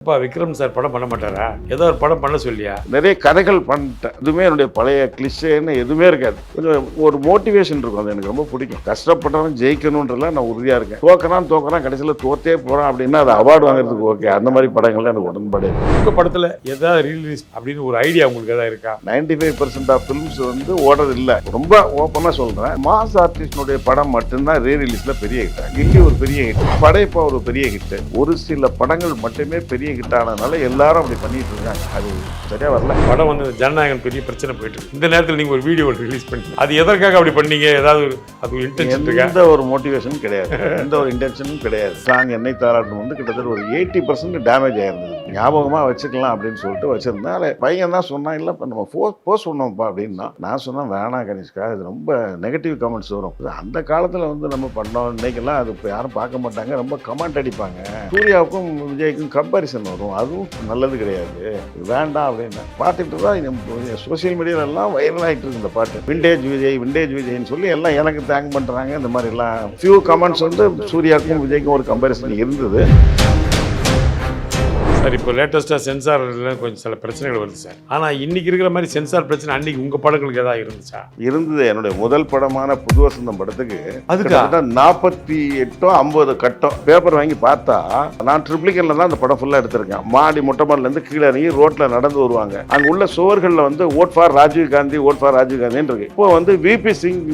அப்பா விக்ரம் சார் படம் பண்ண மாட்டாரா? ஏதோ ஒரு படம் பண்ண சொல்லியா? நிறைய கதைகள் பண்ணிட்டேன். எதுவுமே என்னுடைய பழைய கிளிஷேன்னு எதுவுமே இருக்காது. கொஞ்சம் ஒரு மோட்டிவேஷன் இருக்கும். அது எனக்கு ரொம்ப பிடிக்கும். கஷ்டப்பட்டவன் ஜெயிக்கணுன்றதுல நான் உறுதியாக இருக்கேன். தோக்கறான் கடைசியில் தோத்தே போகிறான் அப்படின்னா அது அவார்டு வாங்குறதுக்கு ஓகே. அந்த மாதிரி படங்கள்லாம் எனக்கு உடன்பாடு. உங்கள் படத்தில் ஏதாவது ரிலீஸ் அப்படின்னு ஒரு ஐடியா உங்களுக்கு எதாவது இருக்கா? 95% ஆஃப் ஃபிலிம்ஸ் வந்து ஓடுறது இல்லை. ரொம்ப ஓப்பனாக சொல்கிறேன். மாஸ் ஆர்டிஸ்டினுடைய படம் மட்டும்தான் ரீ ரிலீஸில் பெரிய ஹிட். கில்லி ஒரு பெரிய ஹிட், படையப்பா ஒரு பெரிய ஹிட். ஒரு சில படங்கள் மட்டுமே பெரிய ஹிட் ஆனதுனால எல்லாரும் அப்படி பண்ணிட்டு இருக்காங்க. அது சரியா வரல. படம் வந்து ஜனநாயகன் பெரிய பிரச்சனை போயிட்டு இருக்கு. இந்த நேரத்தில் நீங்கள் ஒரு வீடியோ ரிலீஸ் பண்ணி அது எதற்காக அப்படி பண்ணீங்க? ஏதாவது அது ஒரு இன்டென்ஷன் இருக்கா? எந்த ஒரு மோட்டிவேஷனும் கிடையாது, எந்த ஒரு இன்டென்ஷனும் கிடையாது. சாங் என்னை தாராட்டம் வந்து கிட்டத்தட்ட ஒரு 80% டேமேஜ் ஆயிருந்தது. ஞாபகமாக வச்சுக்கலாம் அப்படின்னு சொல்லிட்டு வச்சிருந்தேன். அதை பையன் தான் சொன்னான், இல்லை நம்ம போஸ்ட் பண்ணோம்ப்பா அப்படின்னா. நான் சொன்னேன் வேணாம் கனிஷ்கா, இது ரொம்ப நெகட்டிவ் கமெண்ட்ஸ் வரும். அந்த காலத்தில் வந்து நம்ம பண்ணோம், இன்னைக்கெல்லாம் அது இப்போ யாரும் பார்க்க மாட்டாங்க, ரொம்ப கமெண்ட் அடிப்பாங்க. சூர்யாவுக்கும் விஜய்க்கும் கம்பாரிசன் வரும், அதுவும் நல்லது கிடையாது, வேண்டாம் அப்படின்னு பார்த்துட்டு தான் சோசியல் மீடியாலெல்லாம் வைரல் ஆகிட்டு இருக்கு இந்த பாட்டு. விண்டேஜ் விஜய்ன்னு சொல்லி எல்லாம் எனக்கு தேங்க் பண்ணுறாங்க. இந்த மாதிரிலாம் ஃபியூ கமெண்ட்ஸ் வந்து சூர்யாவுக்கும் விஜய்க்கும் ஒரு கம்பாரிசன் இருந்தது. சார் இப்போ லேட்டஸ்ட்டாக சென்சாரில் கொஞ்சம் சில பிரச்சனைகள் வருது சார். ஆனால் இன்றைக்கி இருக்கிற மாதிரி சென்சார் பிரச்சனை அன்றைக்கி உங்கள் படங்களுக்கு எதாவது இருந்துச்சா? இருந்தது. என்னுடைய முதல் படமான புது வசந்தம் படத்துக்கு அதுக்கு 48-50 கட்டம் பேப்பர் வாங்கி பார்த்தா, நான் ட்ரிப்ளிகனில் தான் அந்த படம் ஃபுல்லாக எடுத்திருக்கேன். மொட்டை மாடிலேருந்து கீழே இறங்கி ரோட்டில் நடந்து வருவாங்க. அங்கே உள்ள சுவர்களில் வந்து ஓட் ஃபார் ராஜீவ் காந்தின்னு இருக்கு. இப்போ வந்து விபி சிங்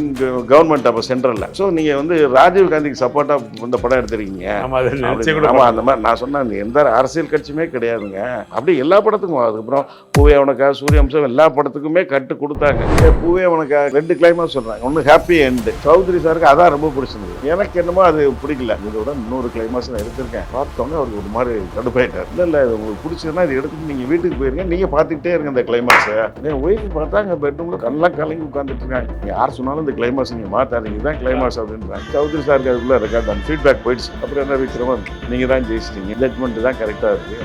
கவர்மெண்ட் அப்போ சென்ட்ரலில். ஸோ நீங்கள் வந்து ராஜீவ் காந்திக்கு சப்போர்ட்டாக இந்த படம் எடுத்திருக்கீங்க. ஆமாம், அந்த மாதிரி நான் சொன்னேன். எந்த அரசியல் கட்சி கிடையாதுங்க. அப்படி எல்லா படத்துக்கும். அதுக்கப்புறம் பூவே உனக்கா, சூரியவம்சம் எல்லா படத்துக்குமே கட்டு கொடுத்தாங்க. பூவே உனக்கா 2 கிளைமாக்ஸ் சொல்றாங்க. ஒன்று ஹாப்பி எண்டு. சௌத்ரி சாருக்கு அதான் ரொம்ப பிடிச்சிருந்தது. எனக்கு என்னமோ அது பிடிக்கல. இதோட இன்னொரு கிளைமாக்ஸ் நான் எடுத்திருக்கேன். பார்த்தோன்னே அவருக்கு ஒரு மாதிரி கடுப்பாயிட்டார். இல்லை இது உங்களுக்கு பிடிச்சதுன்னா இது எடுத்துட்டு நீங்கள் வீட்டுக்கு போயிருங்க, நீங்கள் பார்த்துக்கிட்டே இருங்க இந்த கிளைமாக்ஸை. என் ஒய்ஃப் பார்த்தா அங்கே பெட்ரூமில் கண்ணெல்லாம் கலங்கி உட்காந்துட்டு இருக்காங்க. யார் சொன்னாலும் இந்த கிளைமாக்ஸ் நீங்கள் மாற்றாதீங்க, இதுதான் கிளைமாக்ஸ் அப்படின்றாங்க. சௌத்ரி சாருக்கு அதுக்குள்ள இருக்காது. அந்த ஃபீட்பேக் போயிடுச்சு. அப்புறம் என்ன விக்ரமன், நீங்கள் தான் ஜெயிச்சிட்டீங்க, ஜட்மெண்ட் தான் கரெக்டாக இருக்குது.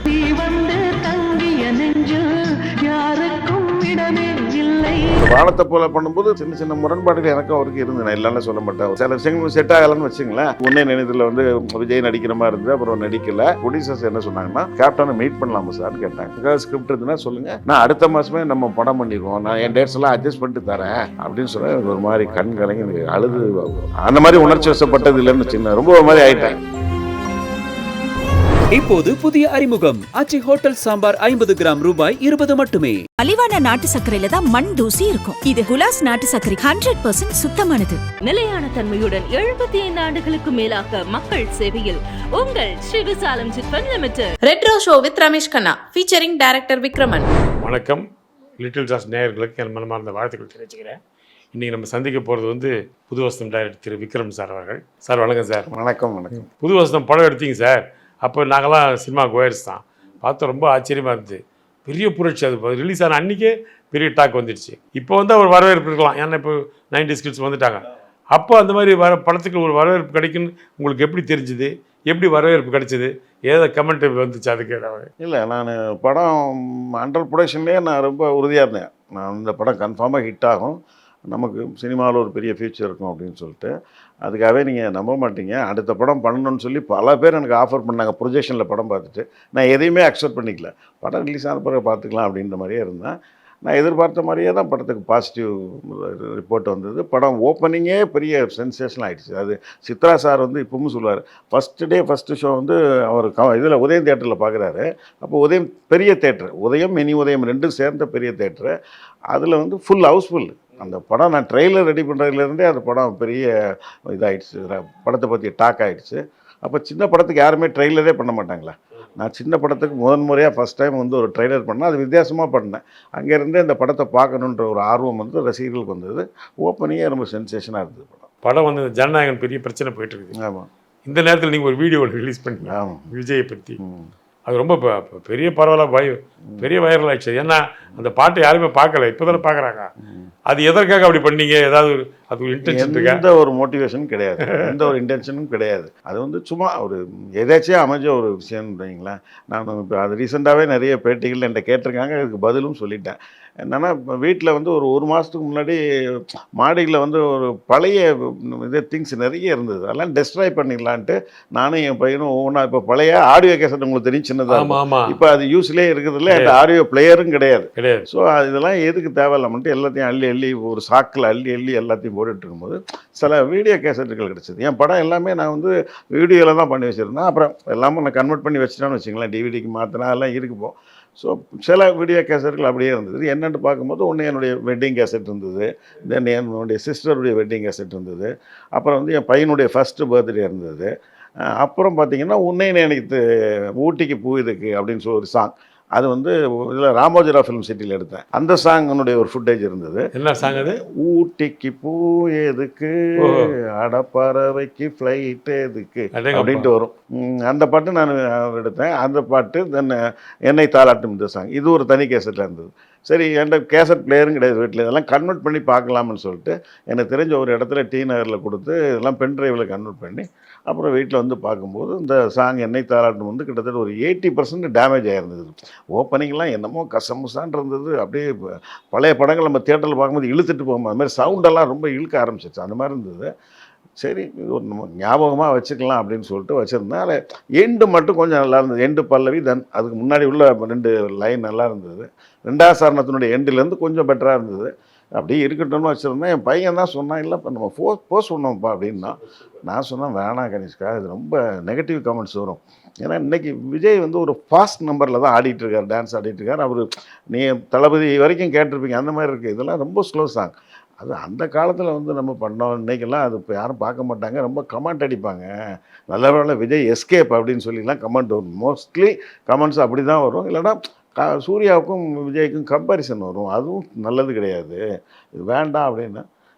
வானத்தை போல பண்ணும்போது சின்ன சின்ன முரண்பாடுகள் எனக்கும் அவருக்கு இருந்து, நான் இல்லைன்னு சொல்ல மாட்டேன். சில விஷயங்கள் செட் ஆகலன்னு வச்சுங்களேன். உன்னே நினைத்துல வந்து விஜய் நடிக்கிற மாதிரி இருந்து அப்புறம் நடிக்கல. ப்ரொடியூசர்ஸ் என்ன சொன்னாங்கன்னா, கேப்டனை மீட் பண்ணலாமா சார்னு கேட்டாங்க. ஸ்கிரிப்ட் இருக்குன்னா சொல்லுங்க, நான் அடுத்த மாசமே நம்ம படம் பண்ணிடுவோம், நான் என் டேட்ஸ் எல்லாம் அட்ஜஸ்ட் பண்ணிட்டு தரேன் அப்படின்னு சொன்னா எனக்கு ஒரு மாதிரி கண் கலங்கி எனக்கு அழுது, அந்த மாதிரி உணர்ச்சி வசப்பட்டது இல்லைன்னு சின்ன ரொம்ப ஒரு மாதிரி ஆயிட்டேன். இப்போது புதிய அறிமுகம் ஆச்சி ஹோட்டல் சாம்பார் 50 கிராம் ரூபாய் 20 மட்டுமே. மலிவான நாட்டு சர்க்கரையில தான் மண் தூசி இருக்கும். இது குலாஸ் நாட்டு சர்க்கரை 100% சுத்தமானது. நிலையான தன்மையுடன் 75 ஆண்டுகளுக்கு மேலாக மக்கள் சேவையில் உங்கள் Sri Visalam chit fund limited. Retro show with Ramesh Kanna featuring director Vikraman. வணக்கம். லிட்டில் ஜாஸ் நேயர்களுக்கு என் மனமார்ந்த வாழ்த்துக்கள் தெரிவிச்சுக்கிறேன். இன்றைக்கி நம்ம சந்திக்க போகிறது வந்து புது வசந்தம் டைரக்டர் திரு விக்ரம் சார் அவர்கள். சார் வணக்கம் சார். வணக்கம். புது வசந்தம் படம் எடுத்தீங்க சார். அப்போ நாங்கள்லாம் சினிமா கோயர்ஸ் தான் பார்த்தோம். ரொம்ப ஆச்சரியமாக இருந்துச்சு. பெரிய புரட்சி. அது ரிலீஸ் ஆன அன்றைக்கே பெரிய டாக் வந்துடுச்சு. இப்போ வந்து ஒரு வரவேற்பு இருக்கலாம், ஏன்னா இப்போ 90s கிட்ஸ் வந்துட்டாங்க. அப்போ அந்த மாதிரி படத்துக்கு ஒரு வரவேற்பு கிடைக்குன்னு உங்களுக்கு எப்படி தெரிஞ்சுது? எப்படி வரவேற்பு கிடைச்சிது? ஏதோ கமெண்ட் வந்துச்சு அதுக்கு? இல்லை, நான் படம் அண்டர் ப்ரொடக்ஷன்லேயே நான் ரொம்ப உறுதியாக இருந்தேன். நான் இந்த படம் கன்ஃபார்மாக ஹிட் ஆகும், நமக்கு சினிமாவில் ஒரு பெரிய ஃபியூச்சர் இருக்கும் அப்படின்னு சொல்லிட்டு. அதுக்காகவே நீங்கள் நம்ப மாட்டீங்க, அடுத்த படம் பண்ணணும்னு சொல்லி பல பேர் எனக்கு ஆஃபர் பண்ணாங்க. ப்ரொஜெக்ஷனில் படம் பார்த்துட்டு நான் எதையுமே அக்செப்ட் பண்ணிக்கல. படம் ரிலீஸ் ஆன பிறகு பார்த்துக்கலாம் அப்படின்ற மாதிரியே இருந்தேன். நான் எதிர்பார்த்த மாதிரியே தான் படத்துக்கு பாசிட்டிவ் ரிப்போர்ட் வந்தது. படம் ஓப்பனிங்கே பெரிய சென்சேஷன் ஆகிடுச்சு. அது சித்ரா சார் வந்து இப்பவும் சொல்லுவார், ஃபஸ்ட்டு ஷோ வந்து அவர் இதில் உதயம் தேட்டரில் பார்க்குறாரு. அப்போ உதயம் பெரிய தேட்டர், உதயம் மினி உதயம் ரெண்டும் சேர்ந்த பெரிய தேட்டரு. அதில் வந்து ஃபுல் ஹவுஸ்ஃபுல். அந்த படம் நான் ட்ரெய்லர் ரெடி பண்ணுறதுலேருந்தே அந்த படம் பெரிய இதாகிடுச்சு, படத்தை பற்றி டாக் ஆகிடுச்சு. அப்போ சின்ன படத்துக்கு யாருமே ட்ரெய்லரே பண்ண மாட்டாங்களே. நான் சின்ன படத்துக்கு முறையாக ஃபஸ்ட் டைம் வந்து ஒரு ட்ரெய்லர் பண்ணேன். அது வித்தியாசமாக பண்ணேன். அங்கேருந்தே இந்த படத்தை பார்க்கணுன்ற ஒரு ஆர்வம் வந்து ரசிகர்களுக்கு வந்தது. ஓப்பனிங்கே ரொம்ப சென்சேஷனாக இருந்தது படம் வந்து ஜனநாயகன் பெரிய பிரச்சனை போயிட்டு இருக்குது. ஆமாம். இந்த நேரத்தில் நீங்கள் ஒரு வீடியோ ரிலீஸ் பண்ணீங்க விஜயை பற்றி. அது ரொம்ப பெரிய பரவலாக பெரிய வைரல் ஆகிடுச்சு. ஏன்னா அந்த பாட்டை யாருமே பார்க்கல, இப்போ தானே பார்க்குறாங்க. அது எதற்காக அப்படி பண்ணீங்க? ஏதாவது அது ஒரு இன்டென்ஷன் இருக்கா? எந்த ஒரு மோட்டிவேஷனும் கிடையாது, எந்த ஒரு இன்டென்ஷனும் கிடையாது. அது வந்து சும்மா ஒரு எதாச்சும் அமைஞ்ச ஒரு விஷயம்னு வைங்களேன். நான் இப்போ அது ரீசெண்டாகவே நிறைய பேட்டிகள் என்கிட்ட கேட்டிருக்காங்க, அதுக்கு பதிலும் சொல்லிட்டேன். என்னென்னா இப்போ வீட்டில் வந்து ஒரு மாதத்துக்கு முன்னாடி மாடியில் வந்து ஒரு பழைய திங்ஸ் நிறைய இருந்தது, அதெல்லாம் டெஸ்ட்ராய் பண்ணிடலான்ட்டு நானும் என் பையனும் ஒவ்வொன்றா. இப்போ பழைய ஆடியோ கேசட் உங்களுக்கு தெரியும், சின்னதாக. ஆமாம் ஆமாம். இப்போ அது யூஸ்லேயே இருக்குதுல்ல, அந்த ஆடியோ பிளேயரும் கிடையாது. கிடையாது. ஸோ இதெல்லாம் எதுக்கு தேவையில்லாமட்டு எல்லாத்தையும் அள்ளி ஒரு சாக்கில் அள்ளி எல்லாத்தையும் போட்டுட்டு இருக்கும்போது சில வீடியோ கேசட்டுகள் கிடச்சிது. என் படம் எல்லாமே நான் வந்து வீடியோவில் தான் பண்ணி வச்சுருந்தேன். அப்புறம் எல்லாமே நான் கன்வெர்ட் பண்ணி வச்சுட்டான்னு வச்சுங்களேன், டிவிடிக்கு மாற்றினா எல்லாம் இருக்குப்போம். ஸோ சில வீடியோ கேசட்டுகள் அப்படியே இருந்தது. என்னென்னு பார்க்கும்போது ஒன்று என்னுடைய வெட்டிங் கேசட் இருந்தது, தென் என்னுடைய சிஸ்டருடைய வெட்டிங் கேசட் இருந்தது, அப்புறம் வந்து என் பையனுடைய ஃபஸ்ட்டு பர்த்டே இருந்தது. அப்புறம் பார்த்திங்கன்னா உன்னை நினைத்து ஊட்டிக்கு பூ இதுக்கு அப்படின்னு சொல்லி ஒரு சாங், அது வந்து இதில் ராமோஜிரா ஃபிலிம் சிட்டியில் எடுத்தேன். அந்த சாங்கனுடைய ஒரு ஃபுட்டேஜ் இருந்தது. என்ன சாங் அது? ஊட்டிக்கு பூ எதுக்கு, அடப்பறவைக்கு ஃப்ளைட் எதுக்கு அப்படின்ட்டு வரும். அந்த பாட்டு நான் எடுத்தேன். அந்த பாட்டு தென் என்னை தாளாட்டும் இந்த சாங், இது ஒரு தனி கேசட்டில் இருந்தது. சரி, என்கிட்ட கேசட் பிளேயரும் கிடையாது வீட்டில், இதெல்லாம் கன்வெர்ட் பண்ணி பார்க்கலாம்னு சொல்லிட்டு எனக்கு தெரிஞ்ச ஒரு இடத்துல டி நகரில் கொடுத்து இதெல்லாம் பென் ட்ரைவில் கன்வெர்ட் பண்ணி அப்புறம் வீட்டில் வந்து பார்க்கும்போது இந்த சாங் என்னை தாளாட்டும் வந்து கிட்டத்தட்ட ஒரு 80% டேமேஜ் ஆகிருந்தது. ஓப்பனிங்லாம் என்னமோ கசமுசான் இருந்தது, அப்படியே பழைய படங்கள் நம்ம தியேட்டரில் பார்க்கும்போது இழுத்துட்டு போகும்போது அது மாதிரி சவுண்டெல்லாம் ரொம்ப இழுக்க ஆரம்பிச்சிச்சு, அந்த மாதிரி இருந்தது. சரி, இது ஒரு நம்ம ஞாபகமாக வச்சுக்கலாம் அப்படின்னு சொல்லிட்டு வச்சுருந்தேன். அதில் எண்டு மட்டும் கொஞ்சம் நல்லா இருந்தது, எண்டு பல்லவி, தென் அதுக்கு முன்னாடி உள்ள 2 லைன் நல்லா இருந்தது. 2வது சரணத்தினுடைய எண்டுலேருந்து கொஞ்சம் பெட்டராக இருந்தது. அப்படியே இருக்கட்டும்னு வச்சுருந்தேன். என் பையன் தான் சொன்னான், இல்லை இப்போ நம்ம போஸ்ட் பண்ணோம்ப்பா அப்படின்னா. நான் சொன்னேன், வேணாம் கனிஷ்கா, இது ரொம்ப நெகட்டிவ் கமெண்ட்ஸ் வரும். ஏன்னா இன்றைக்கி விஜய் வந்து ஒரு ஃபாஸ்ட் நம்பரில் தான் ஆடிட்டுருக்கார், டான்ஸ் ஆடிட்டுருக்கார். அவர் நீ தளபதி வரைக்கும் கேட்டிருப்பீங்க, அந்த மாதிரி இருக்குது. இதெல்லாம் ரொம்ப ஸ்லோ சாங். அது அந்த காலத்தில் வந்து நம்ம பண்ணோம், இன்றைக்கெல்லாம் அது இப்போ யாரும் பார்க்க மாட்டாங்க, ரொம்ப கமெண்ட் அடிப்பாங்க. நல்ல வேளை விஜய் எஸ்கேப் அப்படின்னு சொல்லிலாம் கமெண்ட் வரும். மோஸ்ட்லி கமெண்ட்ஸ் அப்படி தான் வரும். இல்லைனா சூர்யாவுக்கும் விஜய்க்கும் கம்பேரிசன் வரும், அதுவும் நல்லது கிடையாது, இது வேண்டாம் அப்படின்னு.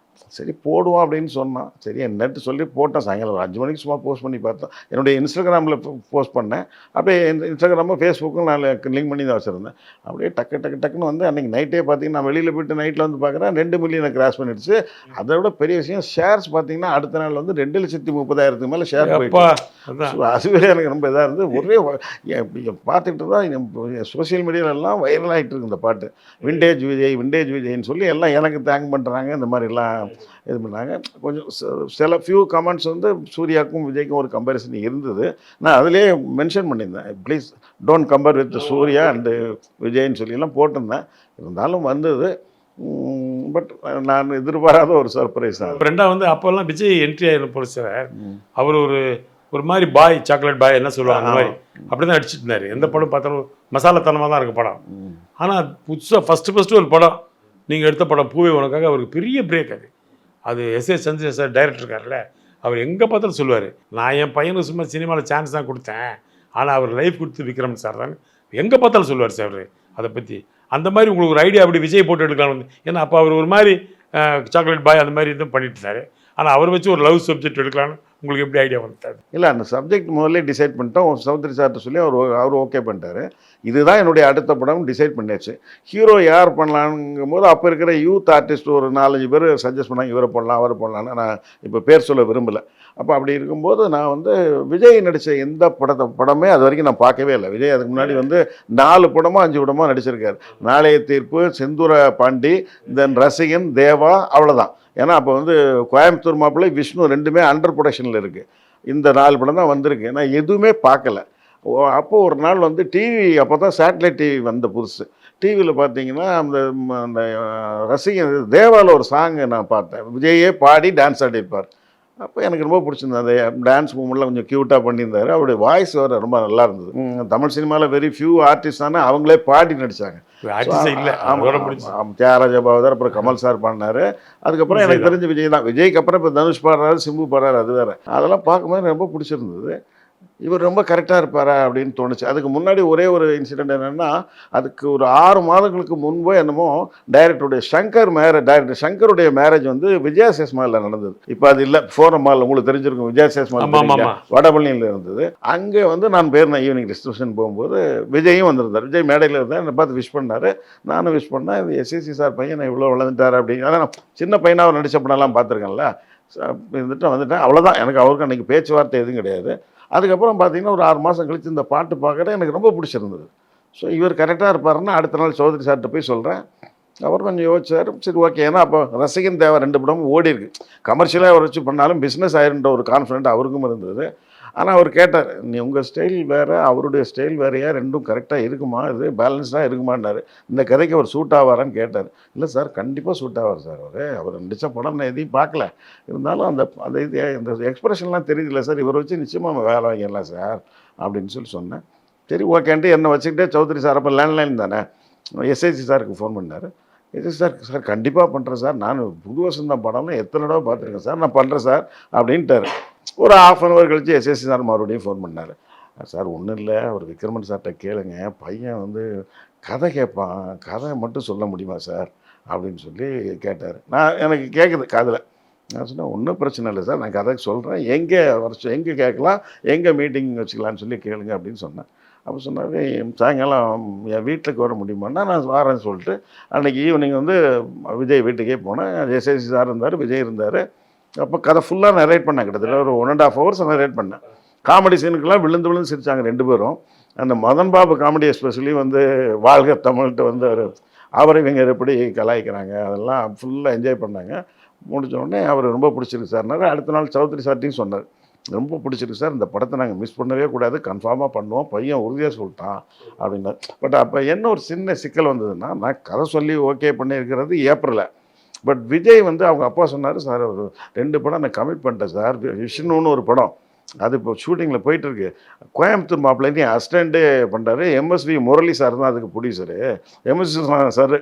சரி போடுவோம் அப்படின்னு சொன்னான். சரி என்னட்டு சொல்லி போட்டேன். சாயங்காலம் ஒரு 5 மணிக்கு சும்மா போஸ்ட் பண்ணி பார்த்தேன். என்னுடைய இன்ஸ்டாகிராமில் போஸ்ட் பண்ணேன். அப்படியே இன்ஸ்டாகிராமும் ஃபேஸ்புக்கும் நான் லிங்க் பண்ணி தான் வச்சுருந்தேன். அப்படியே டக்குன்னு வந்து அன்றைக்கி நைட்டே பார்த்தீங்கன்னா, நான் வெளியில் போய்ட்டு நைட்டில் வந்து பார்க்குறேன் 2 மில்லியனை கிராஸ் பண்ணிடுச்சு. அதை விட பெரிய விஷயம், ஷேர்ஸ் பார்த்தீங்கன்னா அடுத்த நாள் வந்து 2,30,000 மேலே ஷேர் போயிட்டு. அதுவே எனக்கு ரொம்ப இதாக இருந்து ஒரே பார்த்துக்கிட்டு தான் சோசியல் மீடியாவிலெல்லாம் வைரல் ஆகிட்டு இருக்கு இந்த பாட்டு. விண்டேஜ் விஜய்ன்னு சொல்லி எல்லாம் எனக்கு தேங்க் பண்ணுறாங்க. இந்த மாதிரிலாம் இது பண்ணாங்க. கொஞ்சம் சில ஃபியூ கமெண்ட்ஸ் வந்து சூர்யாவுக்கும் விஜய்க்கும் ஒரு கம்பேரிசன் இருந்தது. நான் அதிலே மென்ஷன் பண்ணியிருந்தேன், please don't compare with Suriya and விஜய்ன்னு சொல்லிலாம் போட்டிருந்தேன். இருந்தாலும் வந்தது. பட் நான் எதிர்பாராத ஒரு சர்ப்ரைஸ் தான். ரெண்டாவது வந்து அப்போல்லாம் விஜய் என்ட்ரி ஆகிற பொறுத்த அவர் ஒரு மாதிரி பாய், சாக்லேட் பாய் என்ன சொல்லுவாங்க, அந்த மாதிரி அப்படி தான் அடிச்சுட்டு இருந்தார். எந்த படம் பார்த்தாலும் மசாலாத்தனமாக தான் இருக்குது படம். ஆனால் புதுசாக ஃபஸ்ட்டு ஒரு படம் நீங்கள் எடுத்த படம் பூவே உனக்காக அவருக்கு பெரிய பிரேக். அது எஸ்ஏ சந்திரன் சார் டைரக்டர் இருக்கார்ல, அவர் எங்கே பார்த்தாலும் சொல்லுவார், நான் என் பையனுக்கு சும்மா சினிமாவில் சான்ஸ் தான் கொடுத்தேன், ஆனால் அவர் லைஃப் கொடுத்து விக்ரம் சார் தான் எங்கே பார்த்தாலும் சொல்லுவார் சார் அவர் அதை பற்றி. அந்த மாதிரி உங்களுக்கு ஒரு ஐடியா அப்படி விஜய் போட்டு எடுக்கலாம் வந்து, ஏன்னா அப்போ அவர் ஒரு மாதிரி சாக்லேட் பாய் அந்த மாதிரி இதுவும் பண்ணிட்டு இருந்தார். ஆனால் அவர் வச்சு ஒரு லவ் சப்ஜெக்ட் எடுக்கலான்னு உங்களுக்கு எப்படி ஐடியா வந்துட்டாரு? இல்லை, அந்த சப்ஜெக்ட் முதல்ல டிசைட் பண்ணிட்டோம். சௌத்ரி சார்கிட்ட சொல்லி அவர் ஓகே பண்ணிட்டாரு. இதுதான் என்னுடைய அடுத்த படம் டிசைட் பண்ணியாச்சு. ஹீரோ யார் பண்ணலான்ங்கும் போது அப்போ இருக்கிற யூத் ஆர்டிஸ்ட் ஒரு 4-5 பேர் சஜஸ்ட் பண்ணாங்க, இவரை பண்ணலாம் அவரை பண்ணலான்னு. நான் இப்போ பேர் சொல்ல விரும்பலை. அப்போ அப்படி இருக்கும்போது நான் வந்து விஜய் நடித்த எந்த படமே அது வரைக்கும் நான் பார்க்கவே இல்லை. விஜய் அதுக்கு முன்னாடி வந்து 4 படமோ 5 படமோ நடிச்சிருக்காரு. நாளைய தீர்ப்பு, செந்தூர பாண்டி, தென் ரசிகன், தேவா, அவ்வளோதான். ஏன்னா அப்போ வந்து கோயம்புத்தூர் மாப்பிள்ளை, விஷ்ணு 2மே அண்டர் ப்ரொடக்ஷனில் இருக்குது. இந்த 4 படம் தான் வந்திருக்கு. நான் எதுவுமே பார்க்கல. அப்போது ஒரு நாள் வந்து டிவி, அப்போ தான் சேட்டலைட் டிவி வந்த புதுசு. டிவியில் பார்த்தீங்கன்னா அந்த ரசிகன் தேவாவில் ஒரு சாங்கு நான் பார்த்தேன். விஜயே பாடி டான்ஸ் ஆடிருப்பார். அப்போ எனக்கு ரொம்ப பிடிச்சிருந்தது. அந்த டான்ஸ் மூமெண்ட்லாம் கொஞ்சம் க்யூட்டாக பண்ணியிருந்தார். அவருடைய வாய்ஸ் வேறு ரொம்ப நல்லா இருந்தது. தமிழ் சினிமாவில் வெரி ஃபியூ ஆர்டிஸ்ட் ஆனால் அவங்களே பாடி நடித்தாங்க. தியாகராஜ பாவதர், அப்புறம் கமல் சார் பாடினார். அதுக்கப்புறம் எனக்கு தெரிஞ்ச விஜய் தான். விஜய்க்கு அப்புறம் இப்போ தனுஷ் பாடுறாரு, சிம்பு பாடுறாரு, அது வேறு. அதெல்லாம் பார்க்கும்போது எனக்கு ரொம்ப பிடிச்சிருந்தது. இவர் ரொம்ப கரெக்டாக இருப்பாரா அப்படின்னு தோணுச்சு. அதுக்கு முன்னாடி ஒரே ஒரு இன்சிடெண்ட் என்னென்னா, அதுக்கு ஒரு 6 மாதங்களுக்கு முன்போ என்னமோ டைரக்டர் சங்கருடைய மேரேஜ் வந்து விஜயா சேஸ்மாலில் நடந்தது. இப்போ அது இல்லை, ஃபோரம் மால் உங்களுக்கு தெரிஞ்சிருக்கும். விஜயா சேஸ்மால் வடபழனியில் இருந்தது. அங்கே வந்து நான் போயிருந்தேன் ஈவினிங் டிஸ்ட்ரிபியூஷன் போகும்போது. விஜயும் வந்திருந்தார். விஜய் மேடையில் இருந்தார். என்னை பார்த்து விஷ் பண்ணார். நானும் விஷ் பண்ணேன். இது எஸ்எஸ்சி சார் பையன் இவ்வளோ வளர்ந்துட்டார் அப்படின்னு. ஆனால் நான் சின்ன பையனாக அவர் நடித்த படம்லாம் பார்த்துருக்கேன்ல. வந்துட்டேன். அவ்வளோதான். எனக்கு அவருக்கு அன்றைக்கி பேச்சுவார்த்தை எதுவும் கிடையாது. அதுக்கப்புறம் பார்த்தீங்கன்னா ஒரு 6 மாதம் கழித்து இந்த பாட்டு பார்க்குறேன். எனக்கு ரொம்ப பிடிச்சிருந்தது. ஸோ இவர் கரெக்டாக இருப்பாருன்னா அடுத்த நாள் சௌத்ரி சார்கிட்ட போய் சொல்கிறேன். அவர் கொஞ்சம் யோசிச்சார். சரி ஓகே. ஏன்னா அப்போ ரசிகன் தேவை 2 படமும் ஓடி இருக்கு. கமர்ஷியலாக அவர் வச்சு பண்ணாலும் பிஸ்னஸ் ஆயிருன்ற ஒரு கான்ஃபிடென்ட் அவருக்கும் இருந்தது. ஆனால் அவர் கேட்டார், நீ உங்கள் ஸ்டைல் வேறு அவருடைய ஸ்டைல் வேறையா, ரெண்டும் கரெக்டாக இருக்குமா, இது பேலன்ஸ்டாக இருக்குமான்னாரு. இந்த கதைக்கு அவர் சூட் ஆவாரான்னு கேட்டார். இல்லை சார் கண்டிப்பாக சூட் ஆவார் சார். அவர் நடித்த படம் நான் எதையும் பார்க்கல. இருந்தாலும் அந்த இது இந்த எக்ஸ்பிரஷன்லாம் தெரியுதுல்ல சார், இவரை வச்சு நிச்சயமாக நம்ம வேலை வாங்கிடலாம் சார் அப்படின்னு சொன்னேன். சரி ஓகேன்ட்டு என்னை வச்சுக்கிட்டே சௌத்ரி சார் அப்போ லேண்ட்லைன் தானே எஸ்ஐசி சாருக்கு ஃபோன் பண்ணார். எஸ்ஐசி சார் கண்டிப்பாக பண்ணுறேன் சார். நான் புது வசந்தம் படம்லாம் எத்தனை தடவை பார்த்துருக்கேன் சார், நான் பண்ணுறேன் சார் அப்படின்ட்டார். ஒரு 1/2 hour கழிச்சு எஸ்எஸ்சி சார் மறுபடியும் ஃபோன் பண்ணார். சார் ஒன்றும் இல்லை, அவர் விக்ரமன் சார்கிட்ட கேளுங்க, பையன் வந்து கதை கேட்பான், கதை மட்டும் சொல்ல முடியுமா சார் அப்படின்னு சொல்லி கேட்டார். எனக்கு கேட்குது காதில். நான் சொன்னேன் ஒன்றும் பிரச்சனை இல்லை சார், நான் கதை சொல்கிறேன், எங்கே கேட்கலாம், எங்கே மீட்டிங் வச்சுக்கலான்னு சொல்லி கேளுங்க அப்படின்னு சொன்னேன். அப்போ சொன்னார், சாயங்காலம் என் வீட்டுக்கு வர முடியுமான்னா நான் வரேன்னு சொல்லிட்டு அன்றைக்கி ஈவினிங் வந்து விஜய் வீட்டுக்கே போனேன். எஸ்எஸ்சி சார் இருந்தார், விஜய் இருந்தார். அப்போ கதை ஃபுல்லாக நரேட் பண்ணேன். கிட்டத்தட்ட ஒரு 1.5 hours நரேட் பண்ணேன். காமெடி சீனுக்கெல்லாம் விழுந்து சிரித்தாங்க 2 பேரும். அந்த மதன் பாபு காமெடி எஸ்பெஷலி வந்து வாழ்க தமிழ்கிட்ட வந்து அவரை இவங்க எப்படி கலாய்க்கிறாங்க அதெல்லாம் ஃபுல்லாக என்ஜாய் பண்ணாங்க. முடிஞ்ச உடனே அவர் ரொம்ப பிடிச்சிருக்கு சார்னாரு. அடுத்த நாள் சௌத்ரி சார்ட்டையும் சொன்னார், ரொம்ப பிடிச்சிருக்கு சார், இந்த படத்தை நாங்கள் மிஸ் பண்ணவே கூடாது, கன்ஃபார்மாக பண்ணுவோம், பையன் உறுதியாக சொல்லிட்டான் அப்படின்னார். பட் அப்போ என்ன ஒரு சின்ன சிக்கல் வந்ததுன்னா, நான் கதை சொல்லி ஓகே பண்ணியிருக்கிறது ஏப்ரலில். பட் விஜய் வந்து அவங்க அப்பா சொன்னார், சார் ஒரு 2 படம் நான் கமிட் பண்ணிட்டேன் சார். விஷ்ணுன்னு ஒரு படம் அது இப்போ ஷூட்டிங்கில் போயிட்டுருக்கு. கோயம்புத்தூர் மாப்பிள்ளையும் அசிஸ்டண்ட்டே பண்ணுறாரு. எம்எஸ்வி முரளி சார் தான் அதுக்கு ப்ரொடியூசரு. எம்எஸ்வி சார்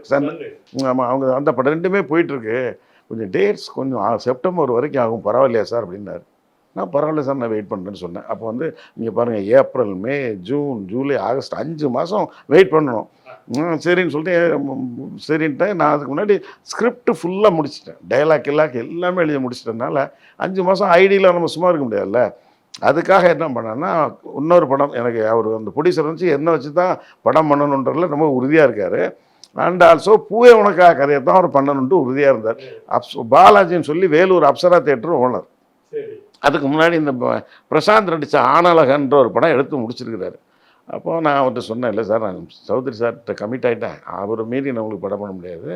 ஆமாம், அவங்க அந்த படம் 2மே போயிட்டுருக்கு. கொஞ்சம் டேட்ஸ் கொஞ்சம் செப்டம்பர் வரைக்கும் ஆகும், பரவாயில்லையா சார் அப்படின்னாரு. நான் பரவாயில்ல சார், நான் வெயிட் பண்ணுறேன்னு சொன்னேன். அப்போ வந்து நீங்கள் பாருங்கள், ஏப்ரல், மே, ஜூன், ஜூலை, ஆகஸ்ட் 5 மாதம் வெயிட் பண்ணணும். சரின்னு சொல்லிட்டு சரின்ட்டு நான் அதுக்கு முன்னாடி ஸ்கிரிப்ட் ஃபுல்லாக முடிச்சிட்டேன். டைலாக் எல்லாமே எழுதி முடிச்சிட்டதுனால 5 மாதம் ஐடியில் நம்ம சும்மா இருக்க முடியாதுல்ல. அதுக்காக என்ன பண்ணேன்னா, இன்னொரு படம் எனக்கு அவர் அந்த ப்ரொடியூசர் வந்துச்சு என்ன வச்சு தான் படம் பண்ணணுன்றதுல ரொம்ப உறுதியாக இருக்கார். அண்ட் ஆல்சோ பூவே உனக்கா கதையை தான் அவர் பண்ணணுன்ட்டு உறுதியாக இருந்தார். பாலாஜின்னு சொல்லி வேலூர் அப்சரா தேட்டர் ஓனர். அதுக்கு முன்னாடி இந்த பிரசாந்த் நடித்த ஆனழகன்ற ஒரு படம் எடுத்து முடிச்சிருக்கிறாரு. அப்போது நான் அவர்கிட்ட சொன்னேன், இல்லை சார் நான் சௌத்ரி சார்கிட்ட கமிட் ஆகிட்டேன், அவரை மீறி நான் உங்களுக்கு படம் பண்ண முடியாது,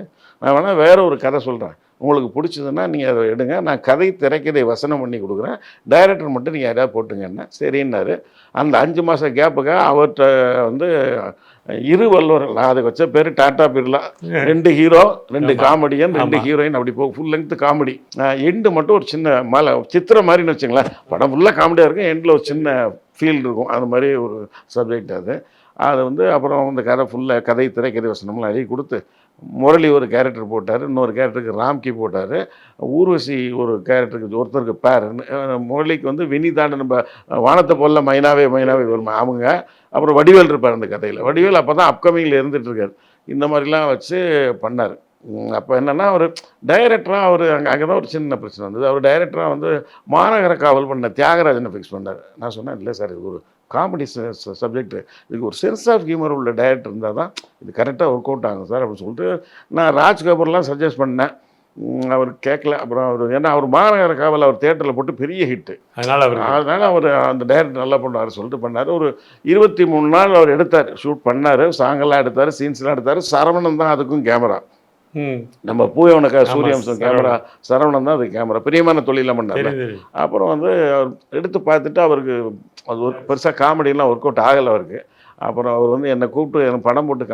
நான் வேணால் வேறு ஒரு கதை சொல்கிறேன், உங்களுக்கு பிடிச்சதுன்னா நீங்கள் அதை எடுங்க, நான் கதை திரைக்கதை வசனம் பண்ணி கொடுக்குறேன், டைரக்டர் மட்டும் நீங்கள் யாராவது போட்டுங்கன்னா சரின்னாரு. அந்த 5 மாத கேப்புக்காக அவர்கிட்ட வந்து இருவல்லூர் அதுக்கு வச்ச பேர் tata Birla. 2 hero 2 comedian 2 heroine அப்படி போகும். Full length comedy. எண்டு மட்டும் ஒரு சின்ன மலை சித்திரம் மாதிரின்னு வச்சுங்களேன். படம் ஃபுல்லாக காமெடியாக இருக்கும், எண்டில் ஒரு சின்ன ஃபீல் இருக்கும். அது மாதிரி ஒரு சப்ஜெக்ட் அது வந்து அப்புறம் இந்த கதை ஃபுல்லாக கதை திரைக்கதை வசனம்லாம் எழுதி கொடுத்து, முரளி ஒரு கேரக்டர் போட்டார், இன்னொரு கேரக்டருக்கு ராம்கி போட்டார், ஊர்வசி ஒரு கேரக்டருக்கு ஒருத்தருக்கு பேர், முரளிக்கு வந்து வினிதாண்டு நம்ம வானத்தை போல மைனாவே வருமா அவங்க, அப்புறம் வடிவேல் இருப்பார் அந்த கதையில். வடிவேல் அப்போ தான் அப்கமிங்கில் இருந்துகிட்ருக்கார். இந்த மாதிரிலாம் வச்சு பண்ணார். அப்போ என்னென்னா ஒரு டைரக்டராக அவர் அங்கே தான் ஒரு சின்ன பிரச்சனை வந்தது. அவர் டைரக்டராக வந்து மாநகர காவல் பண்ண தியாகராஜனை ஃபிக்ஸ் பண்ணார். நான் சொன்னேன், இல்லை சார் இது ஒரு காமெடி சப்ஜெக்ட், இதுக்கு ஒரு சென்ஸ் ஆஃப் ஹியூமர் உள்ள டைரக்டர் இருந்தால் தான் இது கரெக்டாக ஒர்க் அவுட் ஆகும் சார் அப்படின்னு சொல்லிட்டு நான் ராஜ்கபூர்லாம் சஜஸ்ட் பண்ணேன். அவர் கேட்கல. அப்புறம் அவர் ஏன்னா அவர் மாநகர காவல் அவர் தேட்டரில் போட்டு பெரிய ஹிட்டு, அதனால் அவர் அந்த டைரக்டர் நல்லா பண்ணுவார் சொல்லிட்டு பண்ணார். ஒரு 23 நாள் அவர் எடுத்தார், ஷூட் பண்ணார், சாங்கெல்லாம் எடுத்தார், சீன்ஸ்லாம் எடுத்தார். சரவணன் தான் அதுக்கும் கேமரா. நம்ம பூயவனுக்கா சூரியவம்சம் கேமரா சரவணன் தான் அது கேமரா. பிரியமான தொழிலாம் பண்ணார். அப்புறம் வந்து அவர் எடுத்து பார்த்துட்டு அவருக்கு அது ஒரு பெருசாக காமெடியெலாம் ஒர்க் அவுட் ஆகலை அவருக்கு. அப்புறம் அவர் வந்து என்னை கூப்பிட்டு எனக்கு படம் போட்டு